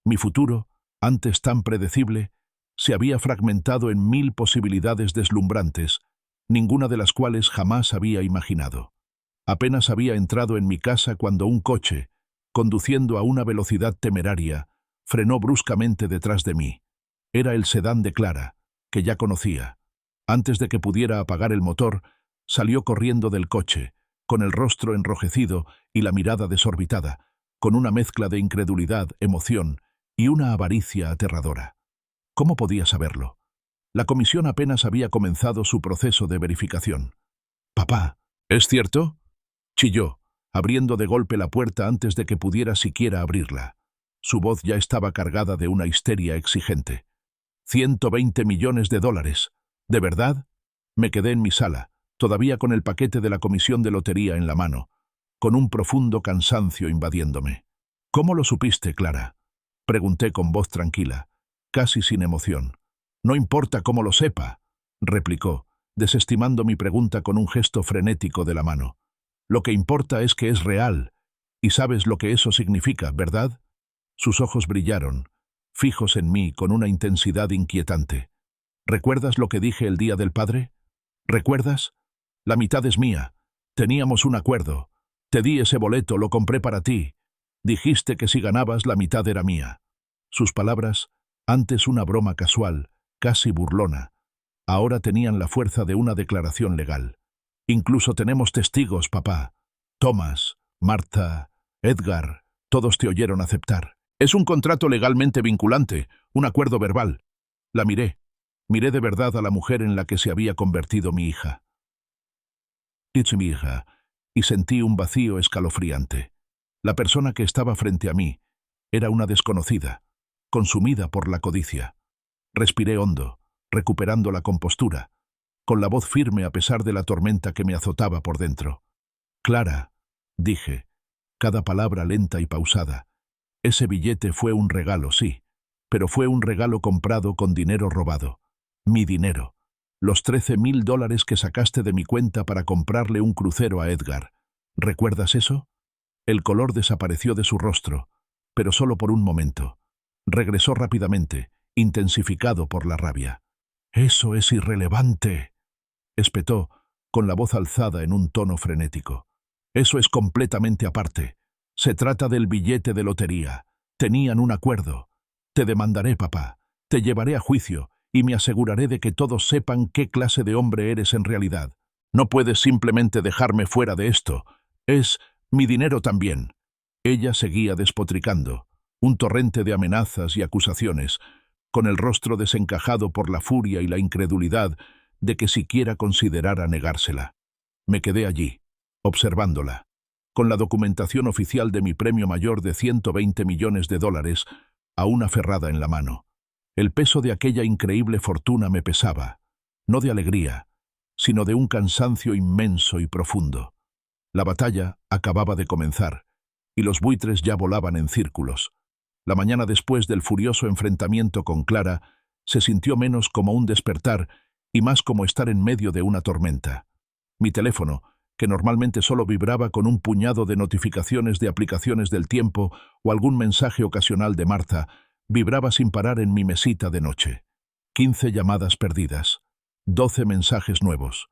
[SPEAKER 1] Mi futuro, antes tan predecible, se había fragmentado en 1000 posibilidades deslumbrantes, ninguna de las cuales jamás había imaginado. Apenas había entrado en mi casa cuando un coche, conduciendo a una velocidad temeraria, frenó bruscamente detrás de mí. Era el sedán de Clara, que ya conocía. Antes de que pudiera apagar el motor, salió corriendo del coche, con el rostro enrojecido y la mirada desorbitada, con una mezcla de incredulidad, emoción y una avaricia aterradora. ¿Cómo podía saberlo? La comisión apenas había comenzado su proceso de verificación. «Papá, ¿es cierto?», chilló, abriendo de golpe la puerta antes de que pudiera siquiera abrirla. Su voz ya estaba cargada de una histeria exigente. «120 millones de dólares. ¿De verdad?». Me quedé en mi sala, todavía con el paquete de la comisión de lotería en la mano, con un profundo cansancio invadiéndome. «¿Cómo lo supiste, Clara?», pregunté con voz tranquila, casi sin emoción. «No importa cómo lo sepa», replicó, desestimando mi pregunta con un gesto frenético de la mano. «Lo que importa es que es real, y sabes lo que eso significa, ¿verdad?». Sus ojos brillaron, fijos en mí con una intensidad inquietante. «¿Recuerdas lo que dije el Día del Padre? ¿Recuerdas? La mitad es mía. Teníamos un acuerdo. Te di ese boleto, lo compré para ti. Dijiste que si ganabas la mitad era mía». Sus palabras, antes una broma casual, casi burlona, ahora tenían la fuerza de una declaración legal. «Incluso tenemos testigos, papá. Thomas, Martha, Edgar, todos te oyeron aceptar. Es un contrato legalmente vinculante, un acuerdo verbal». La miré. Miré de verdad a la mujer en la que se había convertido mi hija. «Es mi hija», y sentí un vacío escalofriante. La persona que estaba frente a mí era una desconocida, consumida por la codicia. Respiré hondo, recuperando la compostura, con la voz firme a pesar de la tormenta que me azotaba por dentro. «Clara», dije, cada palabra lenta y pausada. «Ese billete fue un regalo, sí, pero fue un regalo comprado con dinero robado. Mi dinero. Los $13.000 que sacaste de mi cuenta para comprarle un crucero a Edgar. ¿Recuerdas eso?» El color desapareció de su rostro, pero solo por un momento. Regresó rápidamente, intensificado por la rabia. «Eso es irrelevante», espetó, con la voz alzada en un tono frenético. «Eso es completamente aparte. Se trata del billete de lotería. Tenían un acuerdo. Te demandaré, papá. Te llevaré a juicio y me aseguraré de que todos sepan qué clase de hombre eres en realidad. No puedes simplemente dejarme fuera de esto. Es mi dinero también». Ella seguía despotricando, un torrente de amenazas y acusaciones, con el rostro desencajado por la furia y la incredulidad de que siquiera considerara negársela. Me quedé allí, observándola, con la documentación oficial de mi premio mayor de $120 millones aún aferrada en la mano. El peso de aquella increíble fortuna me pesaba, no de alegría, sino de un cansancio inmenso y profundo. La batalla acababa de comenzar, y los buitres ya volaban en círculos. La mañana después del furioso enfrentamiento con Clara, se sintió menos como un despertar y más como estar en medio de una tormenta. Mi teléfono, que normalmente solo vibraba con un puñado de notificaciones de aplicaciones del tiempo o algún mensaje ocasional de Marta, vibraba sin parar en mi mesita de noche. 15 llamadas perdidas, 12 mensajes nuevos,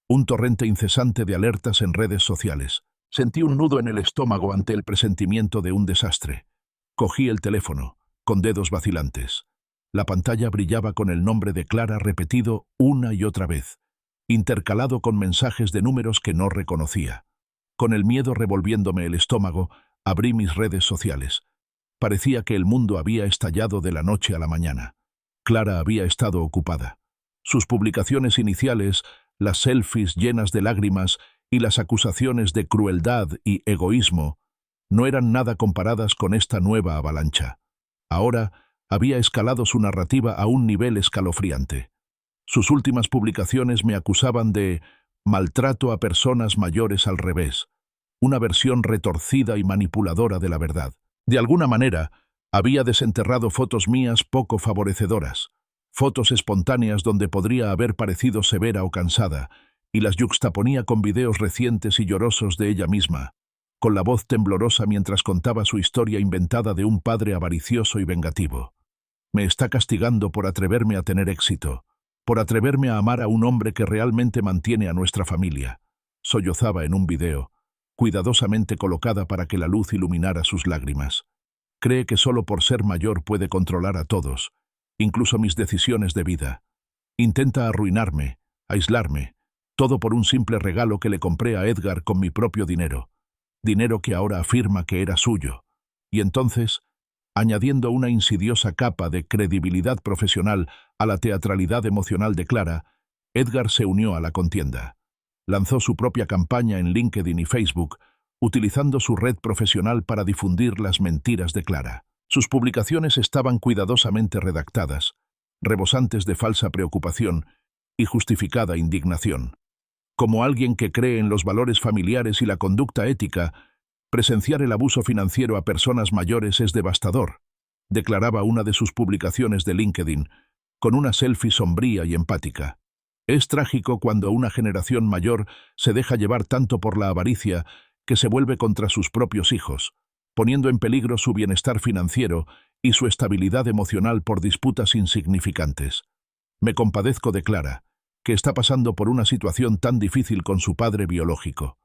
[SPEAKER 1] un torrente incesante de alertas en redes sociales. Sentí un nudo en el estómago ante el presentimiento de un desastre. Cogí el teléfono, con dedos vacilantes. La pantalla brillaba con el nombre de Clara repetido una y otra vez, intercalado con mensajes de números que no reconocía. Con el miedo revolviéndome el estómago, abrí mis redes sociales. Parecía que el mundo había estallado de la noche a la mañana. Clara había estado ocupada. Sus publicaciones iniciales, las selfies llenas de lágrimas y las acusaciones de crueldad y egoísmo, no eran nada comparadas con esta nueva avalancha. Ahora había escalado su narrativa a un nivel escalofriante. Sus últimas publicaciones me acusaban de maltrato a personas mayores al revés, una versión retorcida y manipuladora de la verdad. De alguna manera, había desenterrado fotos mías poco favorecedoras, fotos espontáneas donde podría haber parecido severa o cansada, y las yuxtaponía con videos recientes y llorosos de ella misma, con la voz temblorosa mientras contaba su historia inventada de un padre avaricioso y vengativo. Me está castigando por atreverme a tener éxito, por atreverme a amar a un hombre que realmente mantiene a nuestra familia. Sollozaba en un video, cuidadosamente colocada para que la luz iluminara sus lágrimas. Cree que solo por ser mayor puede controlar a todos, incluso mis decisiones de vida. Intenta arruinarme, aislarme, todo por un simple regalo que le compré a Edgar con mi propio dinero, dinero que ahora afirma que era suyo. Y entonces, añadiendo una insidiosa capa de credibilidad profesional a la teatralidad emocional de Clara, Edgar se unió a la contienda. Lanzó su propia campaña en LinkedIn y Facebook, utilizando su red profesional para difundir las mentiras de Clara. Sus publicaciones estaban cuidadosamente redactadas, rebosantes de falsa preocupación y justificada indignación. Como alguien que cree en los valores familiares y la conducta ética, presenciar el abuso financiero a personas mayores es devastador, declaraba una de sus publicaciones de LinkedIn, con una selfie sombría y empática. Es trágico cuando una generación mayor se deja llevar tanto por la avaricia que se vuelve contra sus propios hijos, poniendo en peligro su bienestar financiero y su estabilidad emocional por disputas insignificantes. Me compadezco de Clara, que está pasando por una situación tan difícil con su padre biológico.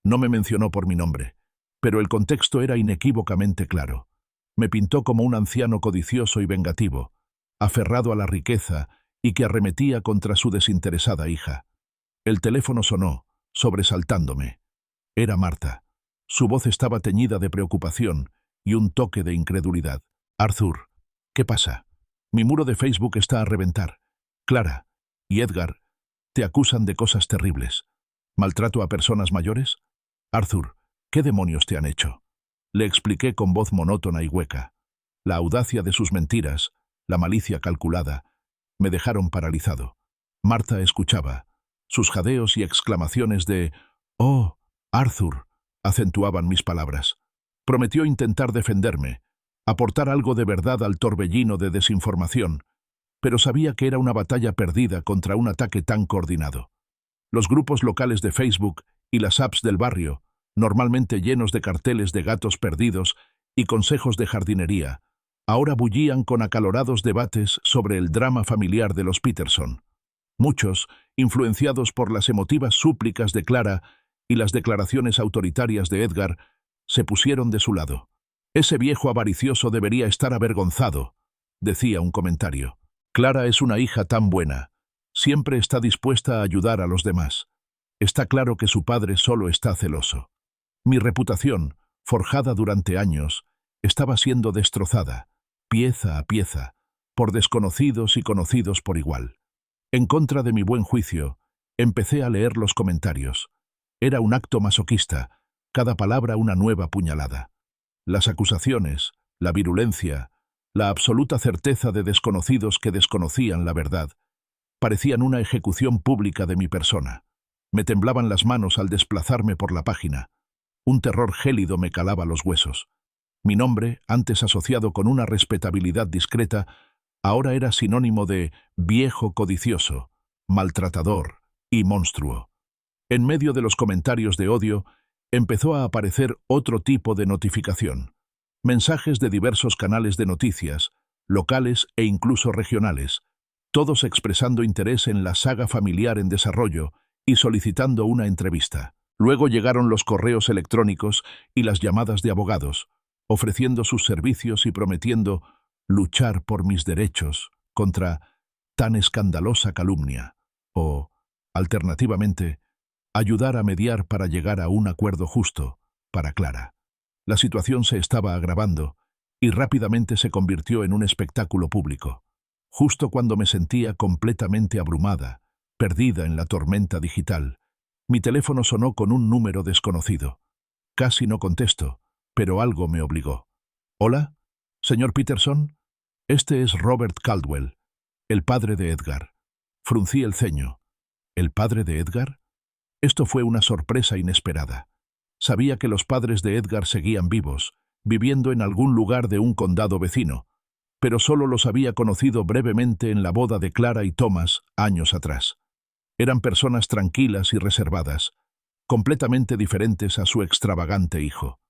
[SPEAKER 1] No me mencionó por mi nombre, pero el contexto era inequívocamente claro. Me pintó como un anciano codicioso y vengativo, aferrado a la riqueza y que arremetía contra su desinteresada hija. El teléfono sonó, sobresaltándome. Era Marta. Su voz estaba teñida de preocupación y un toque de incredulidad. «Arthur, ¿qué pasa? Mi muro de Facebook está a reventar. Clara y Edgar te acusan de cosas terribles. ¿Maltrato a personas mayores? Arthur, ¿qué demonios te han hecho? Le expliqué con voz monótona y hueca. La audacia de sus mentiras, la malicia calculada, me dejaron paralizado. Martha escuchaba. Sus jadeos y exclamaciones de «¡Oh, Arthur!» acentuaban mis palabras. Prometió intentar defenderme, aportar algo de verdad al torbellino de desinformación, pero sabía que era una batalla perdida contra un ataque tan coordinado. Los grupos locales de Facebook y las apps del barrio, normalmente llenos de carteles de gatos perdidos y consejos de jardinería, ahora bullían con acalorados debates sobre el drama familiar de los Peterson. Muchos, influenciados por las emotivas súplicas de Clara y las declaraciones autoritarias de Edgar, se pusieron de su lado. «Ese viejo avaricioso debería estar avergonzado», decía un comentario. «Clara es una hija tan buena. Siempre está dispuesta a ayudar a los demás. Está claro que su padre solo está celoso». Mi reputación, forjada durante años, estaba siendo destrozada, pieza a pieza, por desconocidos y conocidos por igual. En contra de mi buen juicio, empecé a leer los comentarios. Era un acto masoquista, cada palabra una nueva puñalada. Las acusaciones, la virulencia, la absoluta certeza de desconocidos que desconocían la verdad, parecían una ejecución pública de mi persona. Me temblaban las manos al desplazarme por la página. Un terror gélido me calaba los huesos. Mi nombre, antes asociado con una respetabilidad discreta, ahora era sinónimo de viejo codicioso, maltratador y monstruo. En medio de los comentarios de odio, empezó a aparecer otro tipo de notificación. Mensajes de diversos canales de noticias, locales e incluso regionales, todos expresando interés en la saga familiar en desarrollo y solicitando una entrevista. Luego llegaron los correos electrónicos y las llamadas de abogados, ofreciendo sus servicios y prometiendo luchar por mis derechos contra tan escandalosa calumnia, o, alternativamente, ayudar a mediar para llegar a un acuerdo justo para Clara. La situación se estaba agravando y rápidamente se convirtió en un espectáculo público. Justo cuando me sentía completamente abrumada, perdida en la tormenta digital, mi teléfono sonó con un número desconocido. Casi no contesto, pero algo me obligó. «¿Hola? ¿Señor Peterson? Este es Robert Caldwell, el padre de Edgar». Fruncí el ceño. ¿El padre de Edgar? Esto fue una sorpresa inesperada. Sabía que los padres de Edgar seguían vivos, viviendo en algún lugar de un condado vecino, pero solo los había conocido brevemente en la boda de Clara y Thomas años atrás. Eran personas tranquilas y reservadas, completamente diferentes a su extravagante hijo.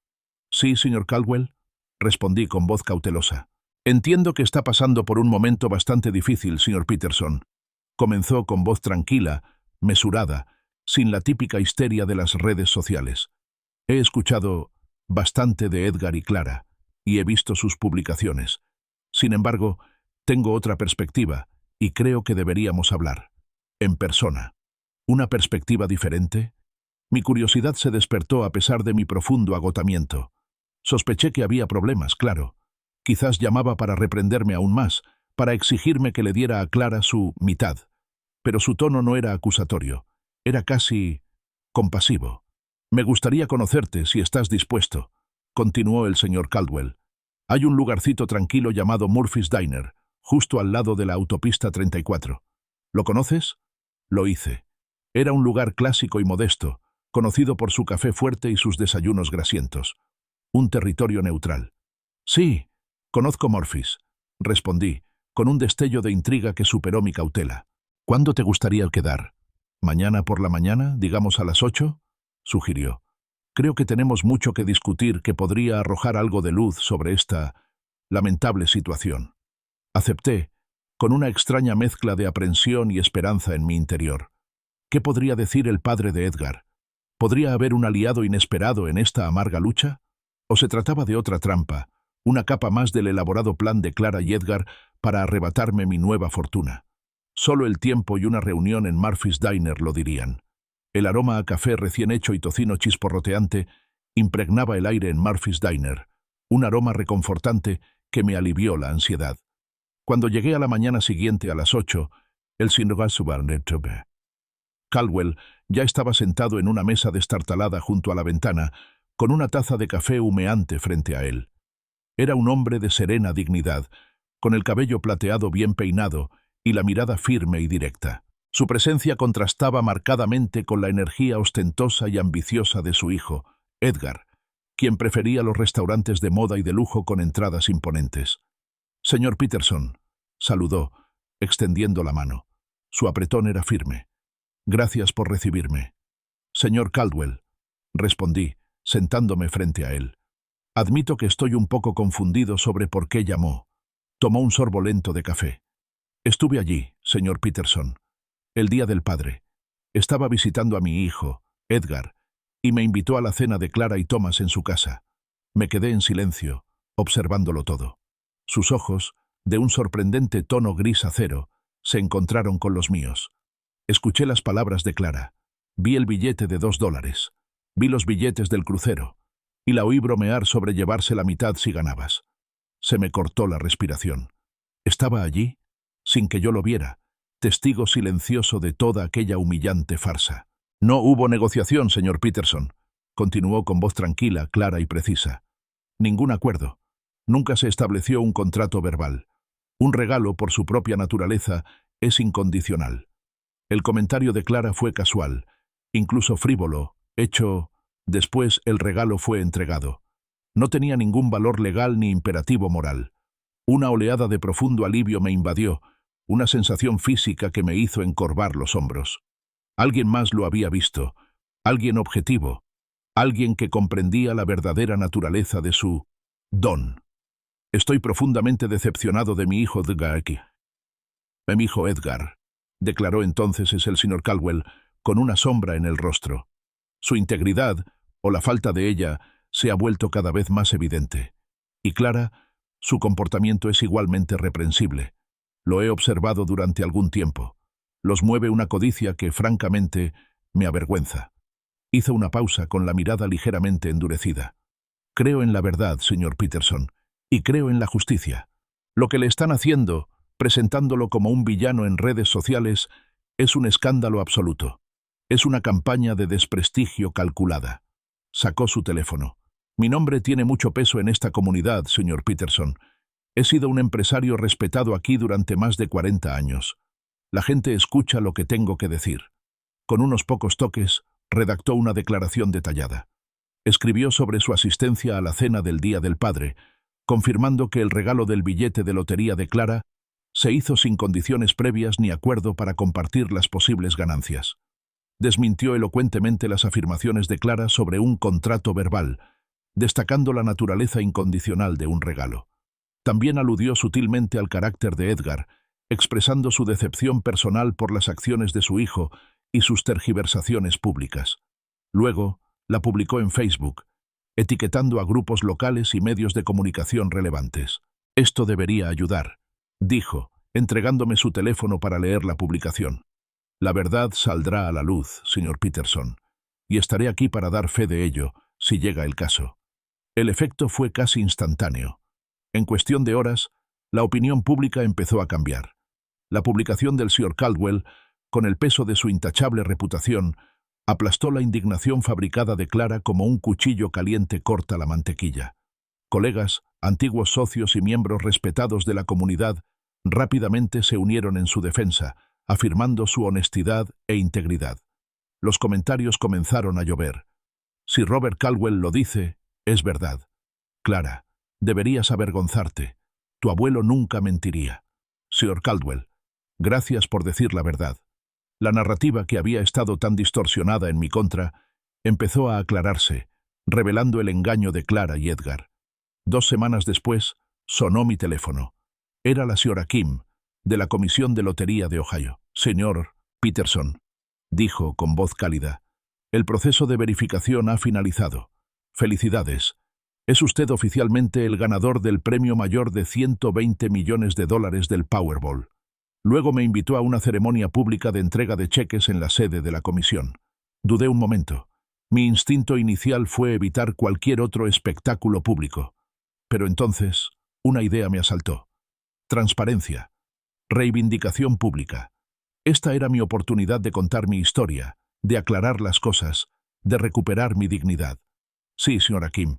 [SPEAKER 1] «Sí, señor Caldwell», respondí con voz cautelosa. «Entiendo que está pasando por un momento bastante difícil, señor Peterson», comenzó con voz tranquila, mesurada, sin la típica histeria de las redes sociales. «He escuchado bastante de Edgar y Clara, y he visto sus publicaciones. Sin embargo, tengo otra perspectiva, y creo que deberíamos hablar. En persona. ¿Una perspectiva diferente?» Mi curiosidad se despertó a pesar de mi profundo agotamiento. Sospeché que había problemas, claro. Quizás llamaba para reprenderme aún más, para exigirme que le diera a Clara su mitad. Pero su tono no era acusatorio, era casi compasivo. «Me gustaría conocerte, si estás dispuesto», continuó el señor Caldwell. «Hay un lugarcito tranquilo llamado Murphy's Diner, justo al lado de la autopista 34. ¿Lo conoces?» Lo hice. Era un lugar clásico y modesto, conocido por su café fuerte y sus desayunos grasientos. Un territorio neutral. «Sí, conozco Murphy's», respondí, con un destello de intriga que superó mi cautela. «¿Cuándo te gustaría quedar? ¿Mañana por la mañana, digamos a las 8?» sugirió. «Creo que tenemos mucho que discutir que podría arrojar algo de luz sobre esta lamentable situación». Acepté, con una extraña mezcla de aprensión y esperanza en mi interior. ¿Qué podría decir el padre de Edgar? ¿Podría haber un aliado inesperado en esta amarga lucha? ¿O se trataba de otra trampa, una capa más del elaborado plan de Clara y Edgar para arrebatarme mi nueva fortuna? Solo el tiempo y una reunión en Murphy's Diner lo dirían. El aroma a café recién hecho y tocino chisporroteante impregnaba el aire en Murphy's Diner, un aroma reconfortante que me alivió la ansiedad. Cuando llegué a la mañana siguiente a las 8, el señor Caldwell ya estaba sentado en una mesa destartalada junto a la ventana, con una taza de café humeante frente a él. Era un hombre de serena dignidad, con el cabello plateado bien peinado y la mirada firme y directa. Su presencia contrastaba marcadamente con la energía ostentosa y ambiciosa de su hijo, Edgar, quien prefería los restaurantes de moda y de lujo con entradas imponentes. «Señor Peterson», saludó, extendiendo la mano. Su apretón era firme. «Gracias por recibirme». «Señor Caldwell», respondí, sentándome frente a él. «Admito que estoy un poco confundido sobre por qué llamó». Tomó un sorbo lento de café. «Estuve allí, señor Peterson, el Día del Padre. Estaba visitando a mi hijo, Edgar, y me invitó a la cena de Clara y Thomas en su casa. Me quedé en silencio, observándolo todo. Sus ojos, de un sorprendente tono gris acero, se encontraron con los míos. Escuché las palabras de Clara. Vi el billete de $2. Vi los billetes del crucero. Y la oí bromear sobre llevarse la mitad si ganabas. Se me cortó la respiración. Estaba allí, sin que yo lo viera, testigo silencioso de toda aquella humillante farsa. «No hubo negociación, señor Peterson», continuó con voz tranquila, clara y precisa. «Ningún acuerdo. Nunca se estableció un contrato verbal. Un regalo, por su propia naturaleza, es incondicional. El comentario de Clara fue casual, incluso frívolo, hecho. Después el regalo fue entregado. No tenía ningún valor legal ni imperativo moral. Una oleada de profundo alivio me invadió, una sensación física que me hizo encorvar los hombros. Alguien más lo había visto, alguien objetivo, alguien que comprendía la verdadera naturaleza de su don. «Estoy profundamente decepcionado de mi hijo Edgar. Mi hijo Edgar», declaró entonces el señor Caldwell, con una sombra en el rostro. Su integridad, o la falta de ella, se ha vuelto cada vez más evidente. Y Clara, su comportamiento es igualmente reprensible. Lo he observado durante algún tiempo. Los mueve una codicia que, francamente, me avergüenza. Hizo una pausa con la mirada ligeramente endurecida. «Creo en la verdad, señor Peterson, y creo en la justicia. Lo que le están haciendo, presentándolo como un villano en redes sociales, es un escándalo absoluto. Es una campaña de desprestigio calculada». Sacó su teléfono. «Mi nombre tiene mucho peso en esta comunidad, señor Peterson. He sido un empresario respetado aquí durante más de 40 años. La gente escucha lo que tengo que decir». Con unos pocos toques, redactó una declaración detallada. Escribió sobre su asistencia a la cena del Día del Padre, confirmando que el regalo del billete de lotería de Clara se hizo sin condiciones previas ni acuerdo para compartir las posibles ganancias. Desmintió elocuentemente las afirmaciones de Clara sobre un contrato verbal, destacando la naturaleza incondicional de un regalo. También aludió sutilmente al carácter de Edgar, expresando su decepción personal por las acciones de su hijo y sus tergiversaciones públicas. Luego, la publicó en Facebook, etiquetando a grupos locales y medios de comunicación relevantes. «Esto debería ayudar», dijo, entregándome su teléfono para leer la publicación. «La verdad saldrá a la luz, señor Peterson, y estaré aquí para dar fe de ello, si llega el caso». El efecto fue casi instantáneo. En cuestión de horas, la opinión pública empezó a cambiar. La publicación del señor Caldwell, con el peso de su intachable reputación, aplastó la indignación fabricada de Clara como un cuchillo caliente corta la mantequilla. Colegas, antiguos socios y miembros respetados de la comunidad rápidamente se unieron en su defensa, afirmando su honestidad e integridad. Los comentarios comenzaron a llover. «Si Robert Caldwell lo dice, es verdad. Clara, deberías avergonzarte. Tu abuelo nunca mentiría. Sr. Caldwell, gracias por decir la verdad». La narrativa, que había estado tan distorsionada en mi contra, empezó a aclararse, revelando el engaño de Clara y Edgar. 2 semanas después, sonó mi teléfono. Era la señora Kim, de la Comisión de Lotería de Ohio. «Señor Peterson», dijo con voz cálida, «el proceso de verificación ha finalizado. Felicidades. Es usted oficialmente el ganador del premio mayor de $120 millones del Powerball». Luego me invitó a una ceremonia pública de entrega de cheques en la sede de la comisión. Dudé un momento. Mi instinto inicial fue evitar cualquier otro espectáculo público. Pero entonces, una idea me asaltó. Transparencia. Reivindicación pública. Esta era mi oportunidad de contar mi historia, de aclarar las cosas, de recuperar mi dignidad. Sí, señora Kim,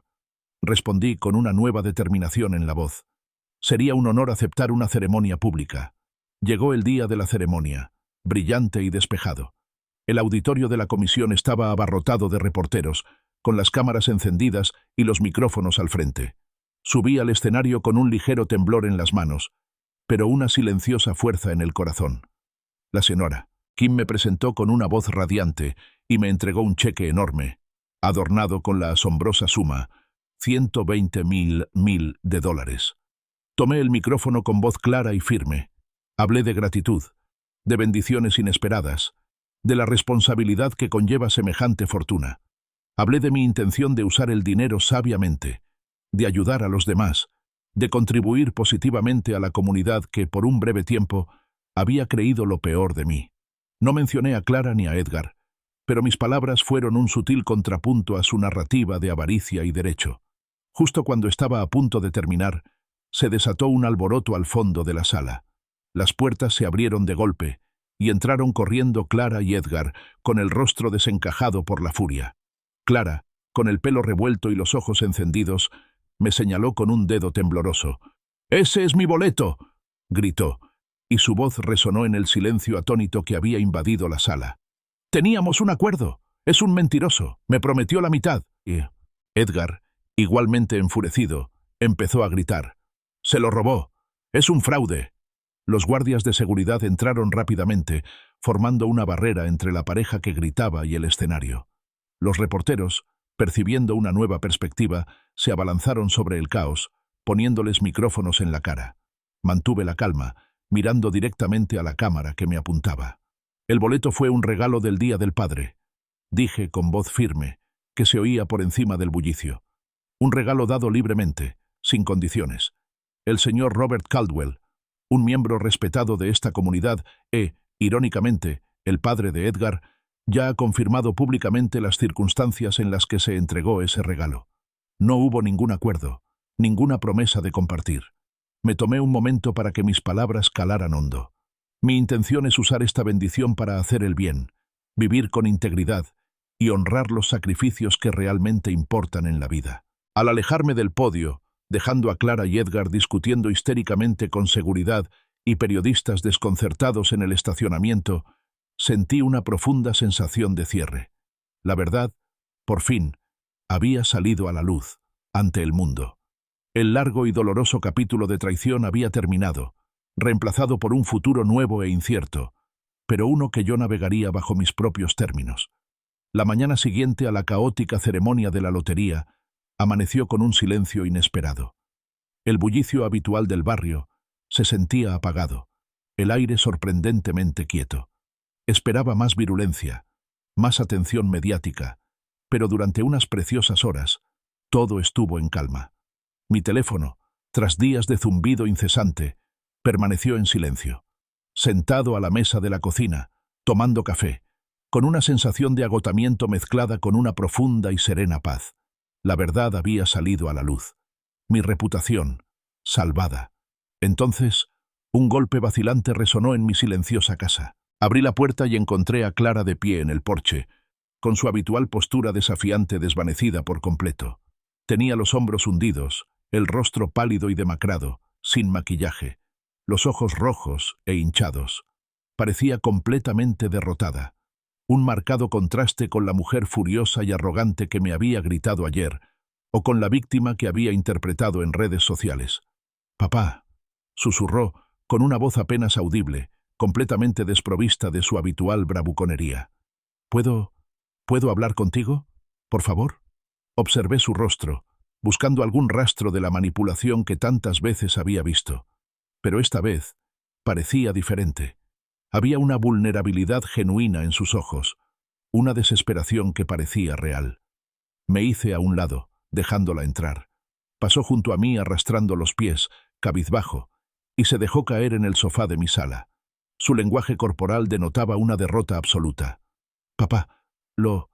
[SPEAKER 1] respondí con una nueva determinación en la voz. Sería un honor aceptar una ceremonia pública. Llegó el día de la ceremonia, brillante y despejado. El auditorio de la comisión estaba abarrotado de reporteros, con las cámaras encendidas y los micrófonos al frente. Subí al escenario con un ligero temblor en las manos, pero una silenciosa fuerza en el corazón. La señora Kim me presentó con una voz radiante y me entregó un cheque enorme, adornado con la asombrosa suma, $120,000. Tomé el micrófono con voz clara y firme. Hablé de gratitud, de bendiciones inesperadas, de la responsabilidad que conlleva semejante fortuna. Hablé de mi intención de usar el dinero sabiamente, de ayudar a los demás, de contribuir positivamente a la comunidad que, por un breve tiempo, había creído lo peor de mí. No mencioné a Clara ni a Edgar, pero mis palabras fueron un sutil contrapunto a su narrativa de avaricia y derecho. Justo cuando estaba a punto de terminar, se desató un alboroto al fondo de la sala. Las puertas se abrieron de golpe, y entraron corriendo Clara y Edgar, con el rostro desencajado por la furia. Clara, con el pelo revuelto y los ojos encendidos, me señaló con un dedo tembloroso. «¡Ese es mi boleto!», gritó, y su voz resonó en el silencio atónito que había invadido la sala. «Teníamos un acuerdo. Es un mentiroso. Me prometió la mitad». Y Edgar, igualmente enfurecido, empezó a gritar. «¡Se lo robó! ¡Es un fraude!». Los guardias de seguridad entraron rápidamente, formando una barrera entre la pareja que gritaba y el escenario. Los reporteros, percibiendo una nueva perspectiva, se abalanzaron sobre el caos, poniéndoles micrófonos en la cara. Mantuve la calma, mirando directamente a la cámara que me apuntaba. «El boleto fue un regalo del Día del Padre», dije con voz firme, que se oía por encima del bullicio. «Un regalo dado libremente, sin condiciones. El señor Robert Caldwell, un miembro respetado de esta comunidad irónicamente, el padre de Edgar, ya ha confirmado públicamente las circunstancias en las que se entregó ese regalo. No hubo ningún acuerdo, ninguna promesa de compartir. Me tomé un momento para que mis palabras calaran hondo. Mi intención es usar esta bendición para hacer el bien, vivir con integridad y honrar los sacrificios que realmente importan en la vida». Al alejarme del podio, dejando a Clara y Edgar discutiendo histéricamente con seguridad y periodistas desconcertados en el estacionamiento, sentí una profunda sensación de cierre. La verdad, por fin, había salido a la luz, ante el mundo. El largo y doloroso capítulo de traición había terminado, reemplazado por un futuro nuevo e incierto, pero uno que yo navegaría bajo mis propios términos. La mañana siguiente a la caótica ceremonia de la lotería, amaneció con un silencio inesperado. El bullicio habitual del barrio se sentía apagado, el aire sorprendentemente quieto. Esperaba más virulencia, más atención mediática, pero durante unas preciosas horas, todo estuvo en calma. Mi teléfono, tras días de zumbido incesante, permaneció en silencio. Sentado a la mesa de la cocina, tomando café, con una sensación de agotamiento mezclada con una profunda y serena paz. La verdad había salido a la luz. Mi reputación, salvada. Entonces, un golpe vacilante resonó en mi silenciosa casa. Abrí la puerta y encontré a Clara de pie en el porche, con su habitual postura desafiante desvanecida por completo. Tenía los hombros hundidos, el rostro pálido y demacrado, sin maquillaje, los ojos rojos e hinchados. Parecía completamente derrotada. Un marcado contraste con la mujer furiosa y arrogante que me había gritado ayer, o con la víctima que había interpretado en redes sociales. «Papá», susurró, con una voz apenas audible, completamente desprovista de su habitual bravuconería. ¿Puedo hablar contigo? Por favor». Observé su rostro, buscando algún rastro de la manipulación que tantas veces había visto. Pero esta vez parecía diferente. Había una vulnerabilidad genuina en sus ojos, una desesperación que parecía real. Me hice a un lado, dejándola entrar. Pasó junto a mí arrastrando los pies, cabizbajo, y se dejó caer en el sofá de mi sala. Su lenguaje corporal denotaba una derrota absoluta. «Papá, lo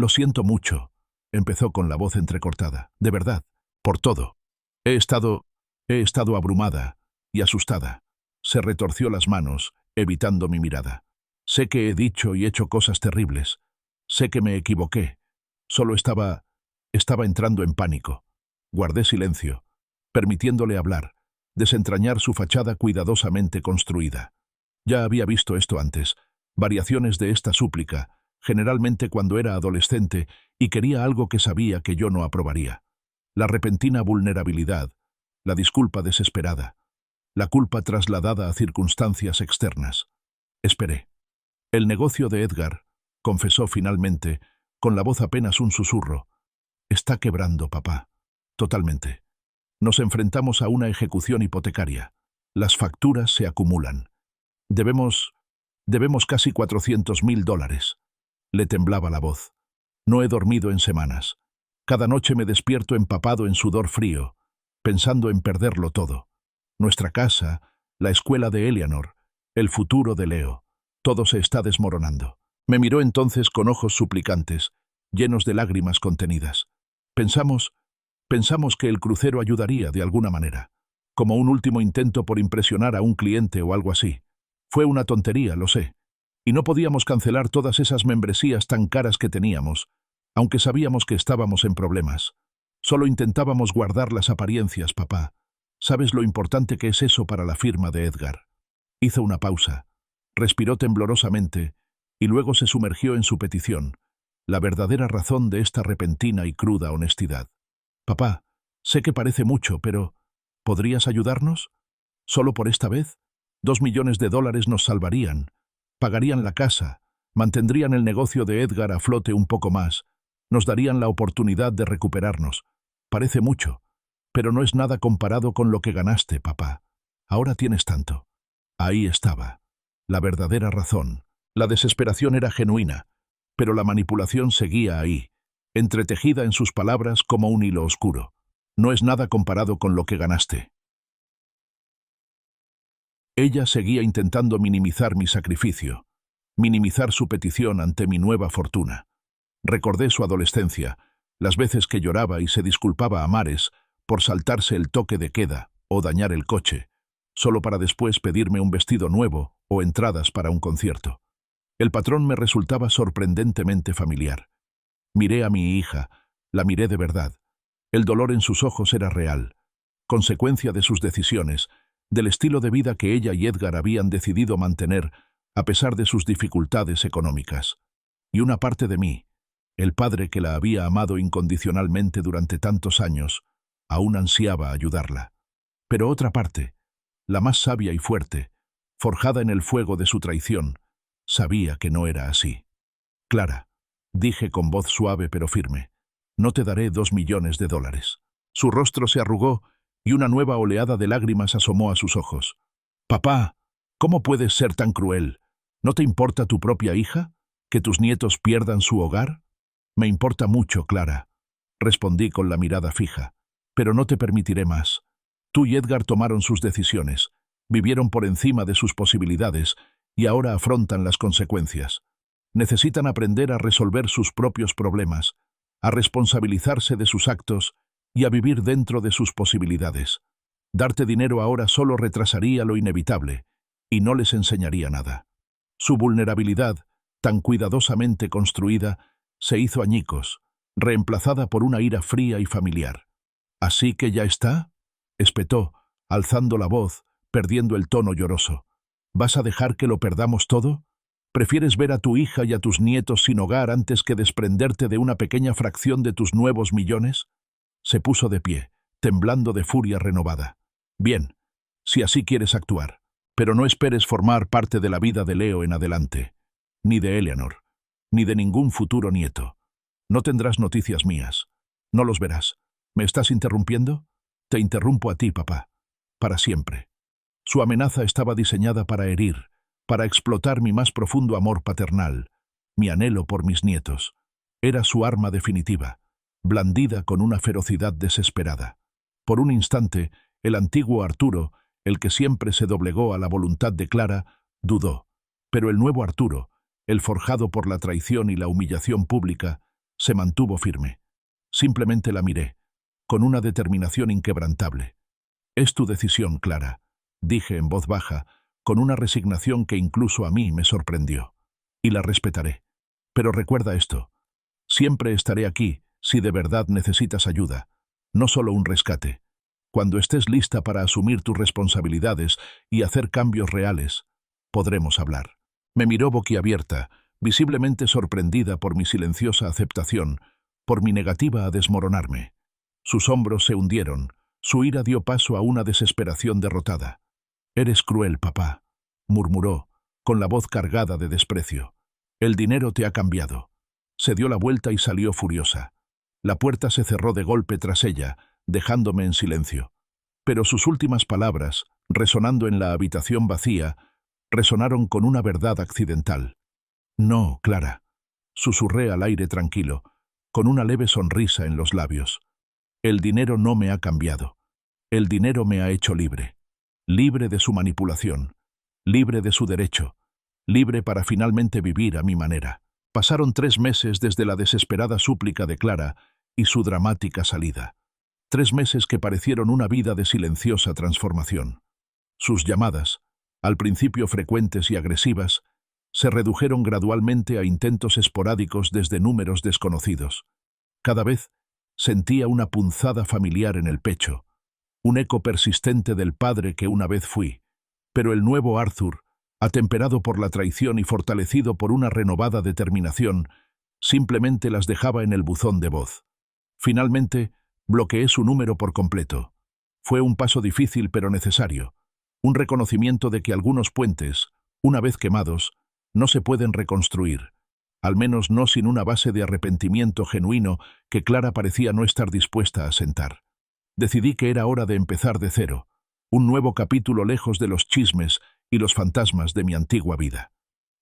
[SPEAKER 1] siento mucho», empezó con la voz entrecortada. «De verdad, por todo. He estado abrumada y asustada». Se retorció las manos, evitando mi mirada. Sé que he dicho y hecho cosas terribles. Sé que me equivoqué. Solo estaba entrando en pánico. Guardé silencio, permitiéndole hablar, desentrañar su fachada cuidadosamente construida. Ya había visto esto antes, variaciones de esta súplica, generalmente cuando era adolescente y quería algo que sabía que yo no aprobaría. La repentina vulnerabilidad, la disculpa desesperada, la culpa trasladada a circunstancias externas. Esperé. El negocio de Edgar, confesó finalmente, con la voz apenas un susurro. Está quebrando, papá. Totalmente. Nos enfrentamos a una ejecución hipotecaria. Las facturas se acumulan. Debemos casi $400.000. Le temblaba la voz. No he dormido en semanas. Cada noche me despierto empapado en sudor frío, pensando en perderlo todo. Nuestra casa, la escuela de Eleanor, el futuro de Leo. Todo se está desmoronando. Me miró entonces con ojos suplicantes, llenos de lágrimas contenidas. Pensamos que el crucero ayudaría de alguna manera, como un último intento por impresionar a un cliente o algo así. Fue una tontería, lo sé. Y no podíamos cancelar todas esas membresías tan caras que teníamos, aunque sabíamos que estábamos en problemas. Solo intentábamos guardar las apariencias, papá. ¿Sabes lo importante que es eso para la firma de Edgar? Hizo una pausa, respiró temblorosamente y luego se sumergió en su petición, la verdadera razón de esta repentina y cruda honestidad. Papá, sé que parece mucho, pero ¿podrías ayudarnos? ¿Solo por esta vez? $2 millones nos salvarían, pagarían la casa, mantendrían el negocio de Edgar a flote un poco más, nos darían la oportunidad de recuperarnos. Parece mucho, pero no es nada comparado con lo que ganaste, papá. Ahora tienes tanto. Ahí estaba. La verdadera razón. La desesperación era genuina, pero la manipulación seguía ahí, entretejida en sus palabras como un hilo oscuro. No es nada comparado con lo que ganaste. Ella seguía intentando minimizar mi sacrificio, minimizar su petición ante mi nueva fortuna. Recordé su adolescencia, las veces que lloraba y se disculpaba a mares por saltarse el toque de queda o dañar el coche, solo para después pedirme un vestido nuevo o entradas para un concierto. El patrón me resultaba sorprendentemente familiar. Miré a mi hija, la miré de verdad. El dolor en sus ojos era real, consecuencia de sus decisiones, del estilo de vida que ella y Edgar habían decidido mantener a pesar de sus dificultades económicas. Y una parte de mí, el padre que la había amado incondicionalmente durante tantos años, aún ansiaba ayudarla. Pero otra parte, la más sabia y fuerte, forjada en el fuego de su traición, sabía que no era así. Clara, dije con voz suave pero firme, no te daré $2 millones. Su rostro se arrugó y una nueva oleada de lágrimas asomó a sus ojos. Papá, ¿cómo puedes ser tan cruel? ¿No te importa tu propia hija? ¿Que tus nietos pierdan su hogar? Me importa mucho, Clara, respondí con la mirada fija, pero no te permitiré más. Tú y Edgar tomaron sus decisiones, vivieron por encima de sus posibilidades y ahora afrontan las consecuencias. Necesitan aprender a resolver sus propios problemas, a responsabilizarse de sus actos y a vivir dentro de sus posibilidades. Darte dinero ahora solo retrasaría lo inevitable y no les enseñaría nada. Su vulnerabilidad, tan cuidadosamente construida, se hizo añicos, reemplazada por una ira fría y familiar. ¿Así que ya está?, espetó, alzando la voz, perdiendo el tono lloroso. ¿Vas a dejar que lo perdamos todo? ¿Prefieres ver a tu hija y a tus nietos sin hogar antes que desprenderte de una pequeña fracción de tus nuevos millones? Se puso de pie, temblando de furia renovada. Bien, si así quieres actuar, pero no esperes formar parte de la vida de Leo en adelante, ni de Eleanor, ni de ningún futuro nieto. No tendrás noticias mías. No los verás. ¿Me estás interrumpiendo? Te interrumpo a ti, papá. Para siempre. Su amenaza estaba diseñada para herir, para explotar mi más profundo amor paternal, mi anhelo por mis nietos. Era su arma definitiva, blandida con una ferocidad desesperada. Por un instante, el antiguo Arturo, el que siempre se doblegó a la voluntad de Clara, dudó. Pero el nuevo Arturo, el forjado por la traición y la humillación pública, se mantuvo firme. Simplemente la miré, con una determinación inquebrantable. «Es tu decisión, Clara», dije en voz baja, con una resignación que incluso a mí me sorprendió. y la respetaré. Pero recuerda esto. Siempre estaré aquí si de verdad necesitas ayuda, no solo un rescate. Cuando estés lista para asumir tus responsabilidades y hacer cambios reales, podremos hablar. Me miró boquiabierta, visiblemente sorprendida por mi silenciosa aceptación, por mi negativa a desmoronarme. Sus hombros se hundieron, su ira dio paso a una desesperación derrotada. «Eres cruel, papá», murmuró, con la voz cargada de desprecio. «El dinero te ha cambiado». Se dio la vuelta y salió furiosa. La puerta se cerró de golpe tras ella, dejándome en silencio. Pero sus últimas palabras, resonando en la habitación vacía, resonaron con una verdad accidental. «No, Clara», susurré al aire tranquilo, con una leve sonrisa en los labios. «El dinero no me ha cambiado. El dinero me ha hecho libre. Libre de su manipulación. Libre de su derecho. Libre para finalmente vivir a mi manera». Pasaron 3 meses desde la desesperada súplica de Clara y su dramática salida. 3 meses que parecieron una vida de silenciosa transformación. Sus llamadas, al principio frecuentes y agresivas, se redujeron gradualmente a intentos esporádicos desde números desconocidos. Cada vez sentía una punzada familiar en el pecho, un eco persistente del padre que una vez fui, pero el nuevo Arthur, atemperado por la traición y fortalecido por una renovada determinación, simplemente las dejaba en el buzón de voz. Finalmente, bloqueé su número por completo. Fue un paso difícil pero necesario, un reconocimiento de que algunos puentes, una vez quemados, no se pueden reconstruir, al menos no sin una base de arrepentimiento genuino que Clara parecía no estar dispuesta a sentar. Decidí que era hora de empezar de cero, un nuevo capítulo lejos de los chismes y los fantasmas de mi antigua vida.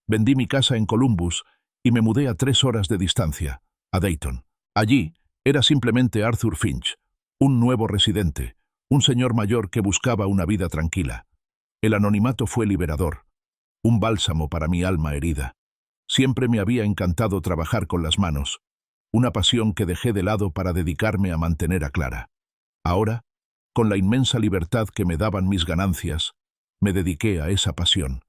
[SPEAKER 1] Vendí mi casa en Columbus y me mudé a 3 horas de distancia, a Dayton. Allí era simplemente Arthur Finch, un nuevo residente, un señor mayor que buscaba una vida tranquila. El anonimato fue liberador, un bálsamo para mi alma herida. Siempre me había encantado trabajar con las manos, una pasión que dejé de lado para dedicarme a mantener a Clara. Ahora, con la inmensa libertad que me daban mis ganancias, me dediqué a esa pasión.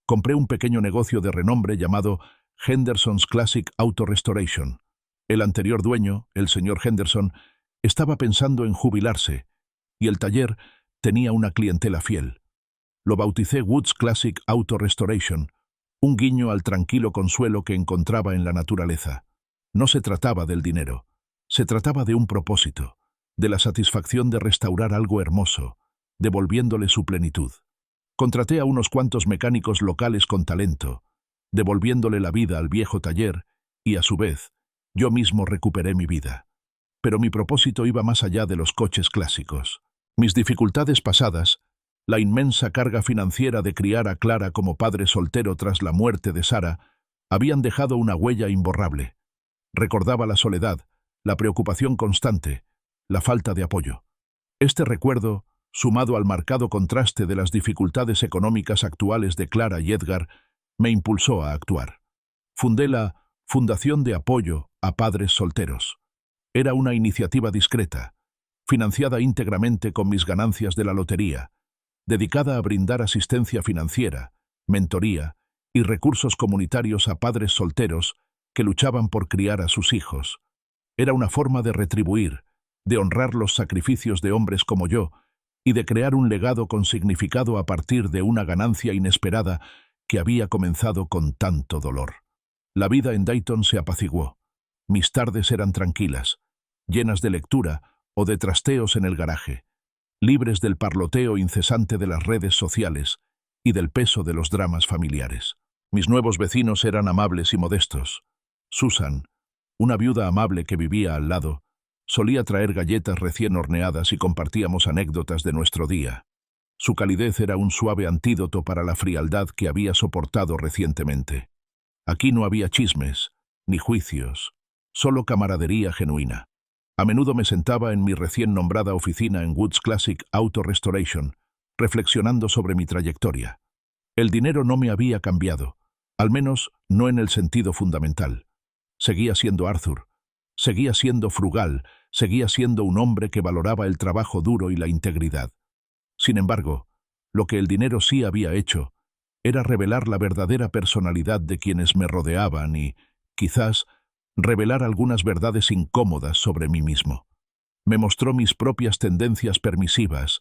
[SPEAKER 1] Compré un pequeño negocio de renombre llamado Henderson's Classic Auto Restoration. El anterior dueño, el señor Henderson, estaba pensando en jubilarse, y el taller tenía una clientela fiel. Lo bauticé Woods Classic Auto Restoration, un guiño al tranquilo consuelo que encontraba en la naturaleza. No se trataba del dinero, se trataba de un propósito, de la satisfacción de restaurar algo hermoso, devolviéndole su plenitud. Contraté a unos cuantos mecánicos locales con talento, devolviéndole la vida al viejo taller, y a su vez, yo mismo recuperé mi vida. Pero mi propósito iba más allá de los coches clásicos. Mis dificultades pasadas, la inmensa carga financiera de criar a Clara como padre soltero tras la muerte de Sara, habían dejado una huella imborrable. Recordaba la soledad, la preocupación constante, la falta de apoyo. Este recuerdo, sumado al marcado contraste de las dificultades económicas actuales de Clara y Edgar, me impulsó a actuar. Fundé la Fundación de Apoyo a Padres Solteros. Era una iniciativa discreta, financiada íntegramente con mis ganancias de la lotería, dedicada a brindar asistencia financiera, mentoría y recursos comunitarios a padres solteros que luchaban por criar a sus hijos. Era una forma de retribuir, de honrar los sacrificios de hombres como yo y de crear un legado con significado a partir de una ganancia inesperada que había comenzado con tanto dolor. La vida en Dayton se apaciguó. Mis tardes eran tranquilas, llenas de lectura o de trasteos en el garaje, libres del parloteo incesante de las redes sociales y del peso de los dramas familiares. Mis nuevos vecinos eran amables y modestos. Susan, una viuda amable que vivía al lado, solía traer galletas recién horneadas y compartíamos anécdotas de nuestro día. Su calidez era un suave antídoto para la frialdad que había soportado recientemente. Aquí no había chismes, ni juicios, solo camaradería genuina. A menudo me sentaba en mi recién nombrada oficina en Woods Classic Auto Restoration, reflexionando sobre mi trayectoria. El dinero no me había cambiado, al menos no en el sentido fundamental. Seguía siendo Arthur, seguía siendo frugal, seguía siendo un hombre que valoraba el trabajo duro y la integridad. Sin embargo, lo que el dinero sí había hecho era revelar la verdadera personalidad de quienes me rodeaban y, quizás, revelar algunas verdades incómodas sobre mí mismo. Me mostró mis propias tendencias permisivas,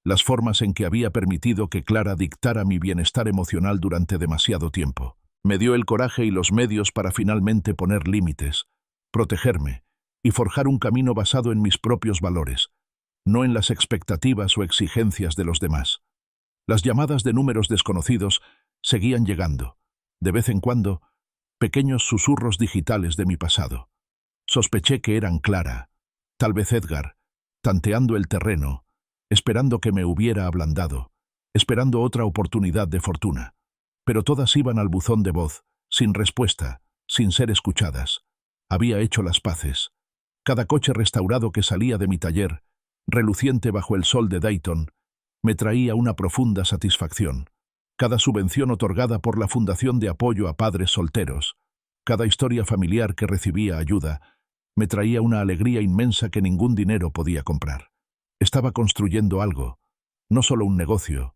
[SPEAKER 1] las formas en que había permitido que Clara dictara mi bienestar emocional durante demasiado tiempo. Me dio el coraje y los medios para finalmente poner límites, protegerme y forjar un camino basado en mis propios valores, no en las expectativas o exigencias de los demás. Las llamadas de números desconocidos seguían llegando, de vez en cuando, pequeños susurros digitales de mi pasado. Sospeché que eran Clara, tal vez Edgar, tanteando el terreno, esperando que me hubiera ablandado, esperando otra oportunidad de fortuna. Pero todas iban al buzón de voz, sin respuesta, sin ser escuchadas. Había hecho las paces. Cada coche restaurado que salía de mi taller, reluciente bajo el sol de Dayton, me traía una profunda satisfacción. Cada subvención otorgada por la Fundación de Apoyo a Padres Solteros, cada historia familiar que recibía ayuda, me traía una alegría inmensa que ningún dinero podía comprar. Estaba construyendo algo, no solo un negocio,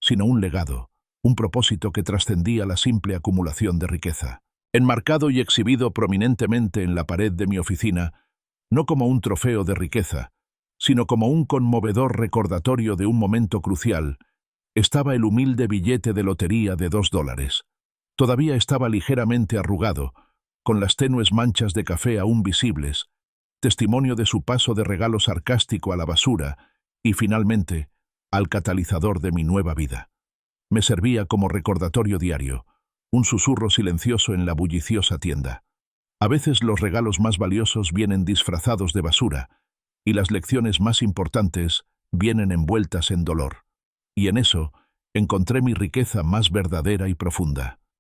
[SPEAKER 1] sino un legado, un propósito que trascendía la simple acumulación de riqueza. Enmarcado y exhibido prominentemente en la pared de mi oficina, no como un trofeo de riqueza, sino como un conmovedor recordatorio de un momento crucial, estaba el humilde billete de lotería de $2. Todavía estaba ligeramente arrugado, con las tenues manchas de café aún visibles, testimonio de su paso de regalo sarcástico a la basura y, finalmente, al catalizador de mi nueva vida. Me servía como recordatorio diario, un susurro silencioso en la bulliciosa tienda. A veces los regalos más valiosos vienen disfrazados de basura, y las lecciones más importantes vienen envueltas en dolor. Y en eso encontré mi riqueza más verdadera y profunda.